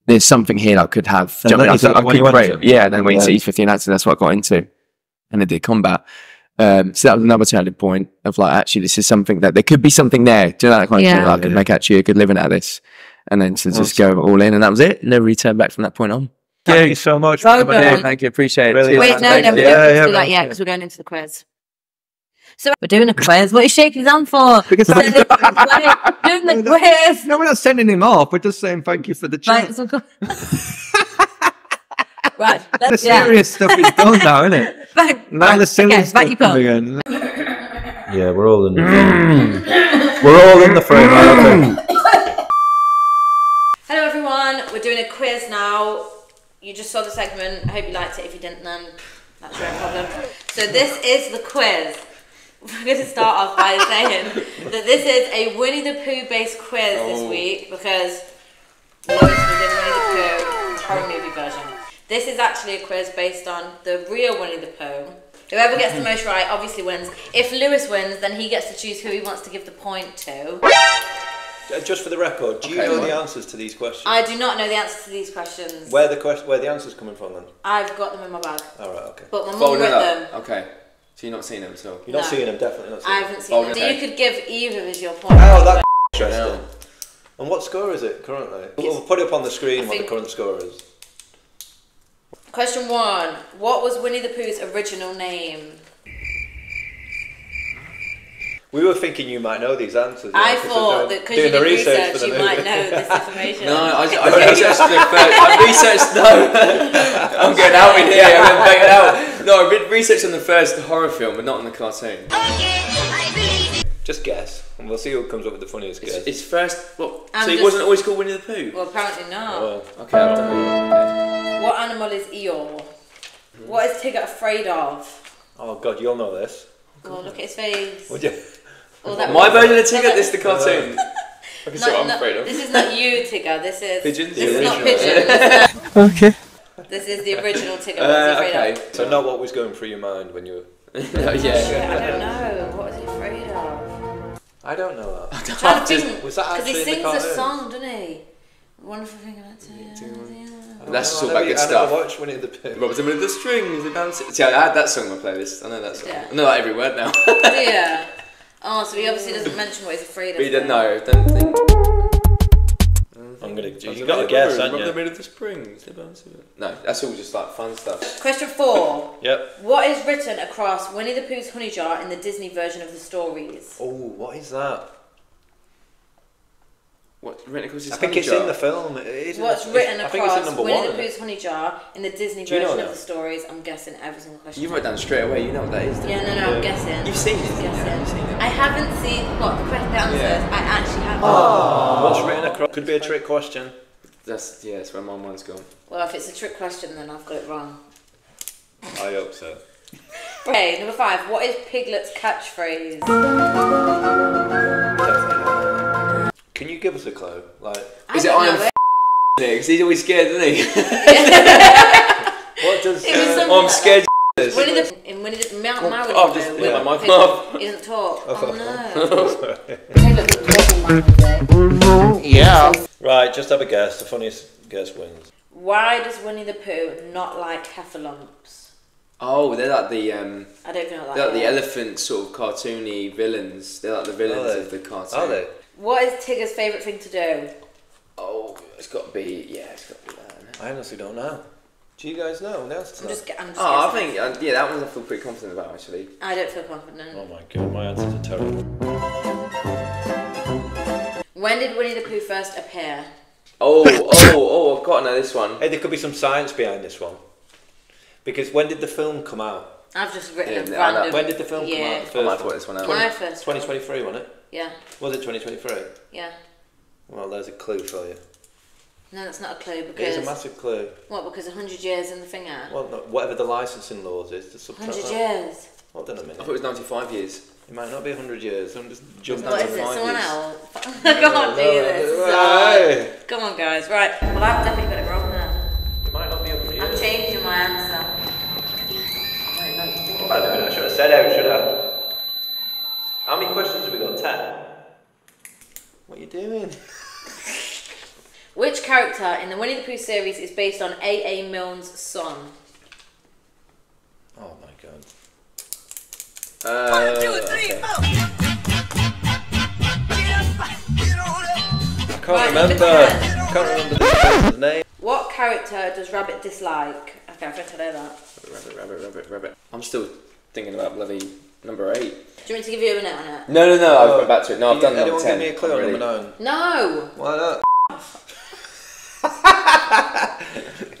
there's something here that I could have. And then then when you see East 15 acting, that's what I got into. And I did combat. So that was another turning point of like, actually, this is something that there could be something there. Do you know that kind of thing? Like, I could make actually a good living out of this. And then to just go all in. And that was it. Never returned back from that point on. Thank you so much. Well done. Thank you. Appreciate it. Really Wait, no, we don't do that yet because we're going into the quiz. So we're doing a quiz. What are you shaking his hand for? Because doing the quiz. No, we're not sending him off. We're just saying thank you for the chat. Right. The serious stuff is done now, isn't it? Now the silly stuff coming in. Yeah, we're all in the frame. We're all in the frame, I think. Hello everyone, we're doing a quiz now. You just saw the segment. I hope you liked it. If you didn't, then that's your own problem. So this is the quiz. We're going to start off by saying that this is a Winnie the Pooh based quiz this week because Lewis was in Winnie the Pooh, the horror movie version. This is actually a quiz based on the real Winnie the Pooh. Whoever gets the most right obviously wins. If Lewis wins, then he gets to choose who he wants to give the point to. Just for the record, do you know the answers to these questions? I do not know the answers to these questions. Where the answers coming from then? I've got them in my bag. All right, okay. But my mum wrote them. Okay. So you're not seeing them, so You're not seeing them, definitely not seeing I them. haven't seen them. So you could give either as your point. Oh, that's interesting. And what score is it currently? We'll put it up on the screen what the current score is. Question 1. What was Winnie the Pooh's original name? We were thinking you might know these answers. I thought that because you did research, you might know this information. No, I researched the first. I researched. No, I'm getting out in here. I'm getting out. No, I researched on the first horror film, but not on the cartoon. Just guess, and we'll see who comes up with the funniest guess. It's first. Well, so he wasn't always called Winnie the Pooh. Well, apparently not. Well, okay, I don't know. What animal is Eeyore? What is Tigger afraid of? Oh God, you'll know this. Oh, look at his face. Would you? My version of Tigger, this is the cartoon. I can see what I'm afraid of. This is not you, Tigger. This is Pigeons. This is not Pigeon. Okay. This is the original Tigger. What's he afraid of? So not what was going through your mind when you were... Yeah. I don't know. What was he afraid of? I don't know that. I'm trying to think, was that because he actually in the sings a cartoon? song, doesn't he? Wonderful thing about That's just all about good stuff. I watched Winnie the Pooh. Robert's in the strings, they bounce it. See, I had that song on my playlist. I know that song. Yeah. I know like every word now. Yeah. Oh, so he obviously doesn't mention what he's afraid of. But you don't know, don't think. You've got to guess, haven't you? Rub them into the springs, they bounce it. No, that's all just like fun stuff. Question 4. Yep. What is written across Winnie the Pooh's honey jar in the Disney version of the stories? Oh, what is that? What written across his I think honey it's jar? in the film. It is What's in written I think it's in across number Winnie 1. the Pooh's honey jar in the Disney Do you know version of that? the stories? I'm guessing every single question. You wrote down straight away, you know what that is. Yeah, no, I'm guessing. You've seen it? Guessing. Yeah, you've seen it. I haven't seen what the answers. Yeah. I actually haven't. What's written across? Could be a trick question. That's where my mind's gone. Well, if it's a trick question, then I've got it wrong. I hope so. Okay, number 5. What is Piglet's catchphrase? Can you give us a clue? Like, Is it I am because he's always scared, isn't he? what does? It was something I'm like scared. that. Winnie the Married Oh, just with my mic Pig- off. He doesn't talk. Oh no. Yeah. Right, just have a guess. The funniest guess wins. Why does Winnie the Pooh not like heffalumps? Oh, they're like the I don't know what that they're like the is. elephant sort of cartoony villains. They're like the villains of the cartoon. Are they? What is Tigger's favourite thing to do? Oh, it's got to be that. Isn't it? I honestly don't know. Do you guys know? I'm just Oh, I guessing. think that one I feel pretty confident about actually. I don't feel confident. Oh my god, my answers are terrible. When did Winnie the Pooh first appear? Oh, I've got to know this one. Hey, there could be some science behind this one. Because when did the film come out? I've just written a Yeah, random. When did the film come Yeah. out? The I might first have worked this one out. My first one. 2023, wasn't it? Yeah, Was it 2023? yeah. Well, there's a clue for you. No, that's not a clue It is because a massive clue. what? Because 100 years in the thing out. Well, no, whatever the licensing laws is, to subtract 100 that. years. Hold on a I minute. thought it was 95 years. It might not be 100 years. I'm just jumping What to is it? 5 Someone years. else? I can't do this. This is Hey. hard. Come on, guys. Right. Well, I've definitely got it wrong now. It might not be 100 years. I'm changing my answer. I should have said out, should I? How many questions have we got? 10? What are you doing? Which character in the Winnie the Pooh series is based on A.A. Milne's son? Oh my god. 1, 2, 3, 4. I can't Right, remember. number I can't remember this person's name. What character does Rabbit dislike? Okay, I think I know that. Rabbit. I'm still thinking about bloody number 8. Do you want me to give you a minute on it? No, I've got back to it. No, I've done number Anyone 10. give me a clue on already. number 9? No! Why not?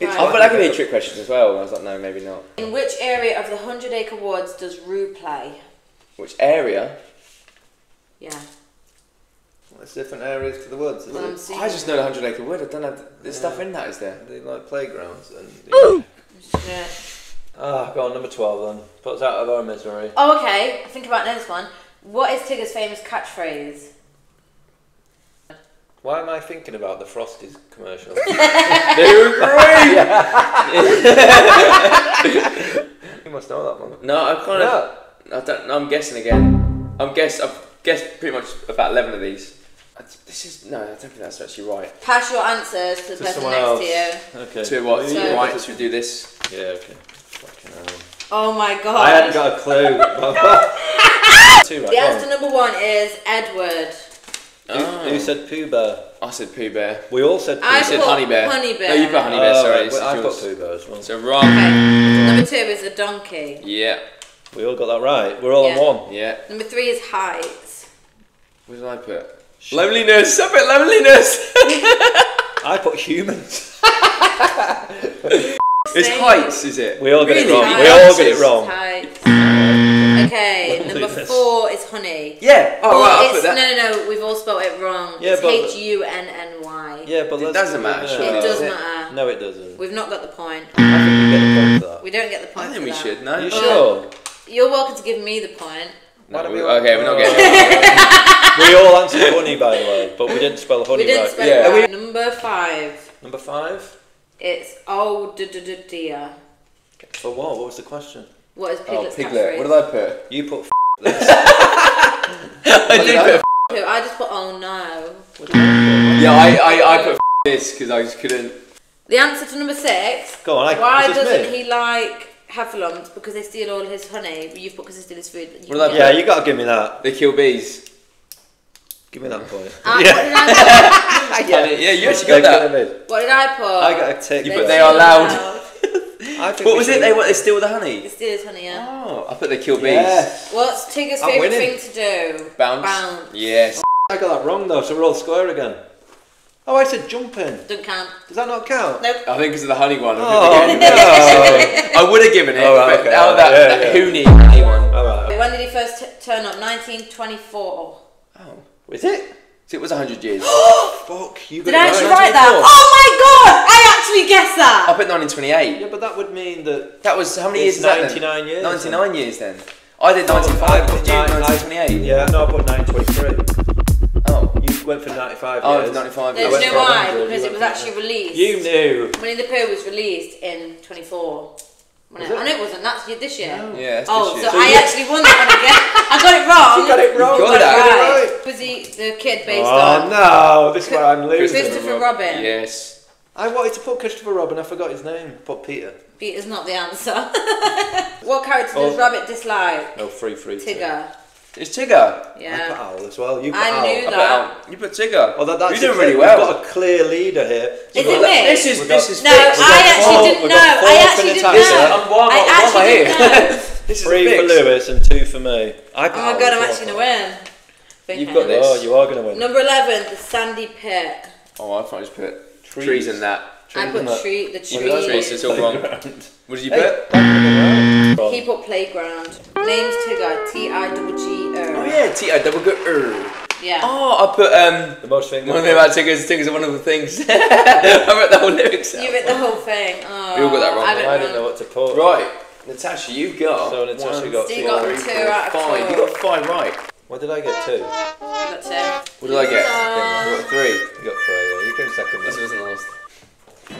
I thought that could be a trick question as well. I was like, no, maybe not. In which area of the 100 Acre Woods does Roo play? Which area? Yeah. There's different areas to the woods, isn't Well, I'm it? seeing I just know the 100 Acre Wood. I don't know. There's stuff in that, is there? They like playgrounds and... Yeah. Ah, go on, number 12 then. Put us out of our misery. Oh, okay. I think about this one. What is Tigger's famous catchphrase? Why am I thinking about the Frosties commercial? They're great! You must know that one. No, I kind of. I don't. I'm guessing again. I've guessed pretty much about 11 of these. This is no. I don't think that's actually right. Pass your answers to the person someone next else. to you. Okay. To what? So- Right. Should we do this? Yeah, okay. Fucking hell. Oh my god. I hadn't got a clue. Two, right, The go answer on. number 1 is Edward. Who said Pooh Bear? I said Pooh Bear. We all said Pooh I You said put Honey Bear. Honey Bear. No, you put Honey Bear. Sorry, right, this well, I is put yours. Pooh Bear as well. So wrong. Okay. Number 2 is a donkey. Yeah. We all got that right. We're all Yeah. on one. Yeah. Number 3 is height. What did I put? Loneliness. I put loneliness. I put humans. It's heights, is it? We all get it Really? wrong. We all get it wrong. Height. Okay, number 4 is honey. Yeah. Oh, Well, right. I it's, put that. no, we've all spelled it wrong. Yeah, it's but- Hunny. Yeah, but It doesn't matter, surely. It does does it? matter. No, it doesn't. We've not got the point. I think we get a point for that. We don't get the point I think for we that. should. No. Are you Well, sure? You're welcome to give me the point. Why don't we Okay, we're not getting. We all answered honey, by the way, but we didn't spell honey We didn't right. spell Yeah. it right. Number 5. Number 5? It's oh dear. For what? What was the question? What is Oh, Piglet's Piglet. catchphrase? What did I put? You put I did put I just put, oh no. Yeah, I put this because I just couldn't. The answer to number 6. Go on, why is this doesn't me? he like heffalumps? Because they steal all his honey. You've put because they steal his food. Yeah, you got to give me that. They kill bees. Give me that point. What did I Yeah, you actually got that. put? What did I put? I got a tick. You put they are loud. What was it? They steal the honey. They steal his honey, yeah. Oh, I put they kill bees. Yes. What's Tigger's I'm favourite winning. thing to do? Bounce. Yes. I got that wrong though, so we're all square again. Oh, I said jumping. Don't count. Does that not count? Nope. I think because of the honey one. Oh, no. I would have given it, All right, but okay, now all that, right, that yeah. Hooney honey one. All right. When did he first turn up? 1924. Oh, Is it? so it was 100 years. Fuck, you got Did I it actually right. write that? Oh my god! I actually guessed that! I put 1928. Yeah, but that would mean that That was how many years it's is that then? 99 years. 99 years then. I did 95. Did you? 1928. Yeah, no, I put 923. Oh. You went for 95 Oh, years. it's 95 No, years. do went you for know why? 100, Because you it was went for actually released. You knew. Winnie the Pooh was released in 24. Was I it? know it wasn't. That's this year. No. Yeah, that's Oh, this so year. I actually won that one again. I got it wrong. You got it wrong. You got Got that. it right. Was he the kid based Oh on no, this is where I'm losing. Christopher Robin? Yes. I wanted to put Christopher Robin, I forgot his name. Put Peter. Peter's not the answer. What character does Oh. Rabbit dislike? No, free. Tigger. It's Tigger. I put Yeah. Owl as well. You put I Owl. knew I that. put you put Tigger. Oh, that's You're doing it. really well. We've got a clear leader here. Is it me? This is We've got- fixed. No, I actually didn't we've know. got four I for actually didn't Natasha. know. Why am I I actually here? didn't know. This is 3 for fixed. Lewis and 2 for me. I put Oh my Owl god, as I'm well. actually gonna win. You've got this. Oh, you are going to win. Number 11, the Sandy Pit. Oh, I thought I just put trees in that. I put and that. tree. The What did I tree. say? It's all wrong. What did you put? He put playground. Name's Tigger. T-I-G-G-R. Oh yeah, T-I-double-G-R. Yeah. Oh, I put The most thing. one thing about Tigger is Tigger's a wonderful things. I wrote the whole lyrics out. You read the whole thing. Oh, We all got that wrong. I I didn't know what to put. Right, Natasha, you got. So Natasha one, got So you two. got three, 2 four, out of 5. 2. You got 5 right. What did I get? 2. You got 2. What did I get? Ta-da. You got 3. You got 3. Yeah, you came second. This wasn't last.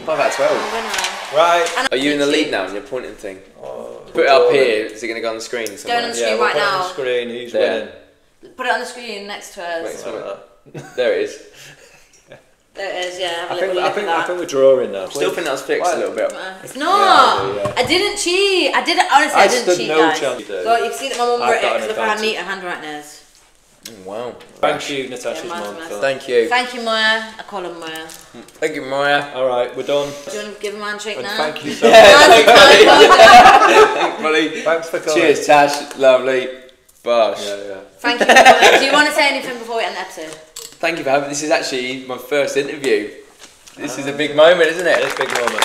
5 out of 12. Winner. Right. And Are you in the lead now? And you're pointing thing. Put it up here. Is it going to go on the screen Go somewhere? on the Yeah, screen we'll right put it on now. the screen. Who's There. winning? Put it on the screen next to us. Wait, it's Like not- that. There it is. There it is, yeah. Have a I little think, I, look think, at I that. think we're drawing now. Still think that was fixed a little bit. It's not. Yeah. I didn't cheat. I did it honestly. I didn't stood cheat, no guys. chance you did. Well, you can see that my mum I've wrote it got an because of how advantage. neat her handwriting is. Wow. Thank you, Natasha's Yeah, mine's mum. a mess. for- Thank you. Thank you, Moya. I call her Moya. Thank you, Maya. All right, we're done. Do you want to give him a handshake And now? thank you so Yeah, much. thanks, buddy. Thanks for coming. Cheers, Tash. Lovely. Bosh. Yeah. Thank you for coming. Do you want to say anything before we end the episode? Thank you for having. This is actually my first interview. This is a big moment, isn't it? It's a big moment.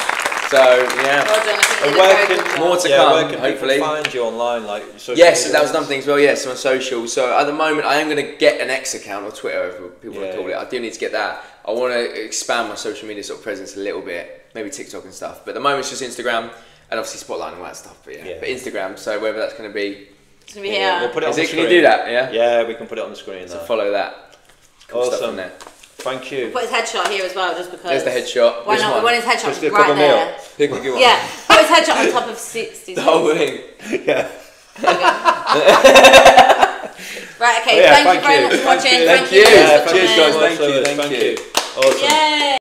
So yeah. Well done. I think And you did a where very can, good job. More to yeah, come, where can hopefully. people find you online? Like social Yes, media? that was another thing as well. Yes, on social. So at the moment, I am going to get an X account or Twitter, whatever people want to call it. I do need to get that. I want to expand my social media sort of presence a little bit, maybe TikTok and stuff. But at the moment, it's just Instagram and obviously Spotlight and all that stuff. But yeah, but Instagram. So whether that's going to be, It's going to be here. We'll put it on is the it? screen. Can you do that? Yeah. Yeah, we can put it on the screen. So Now. follow that. Cool stuff Awesome. in there. Thank you. Put his headshot here as well, just because. There's the headshot. Why Which not? one? We want his headshot Just to right cover me there. up. Pick what you want. Yeah, put his headshot on top of 60. The whole thing. Yeah. Right, okay. Oh, yeah, thank you very much for watching. Thank Thank you. you. Yeah, for cheers, coming. guys. Thank you. Thank you. Awesome. Yay.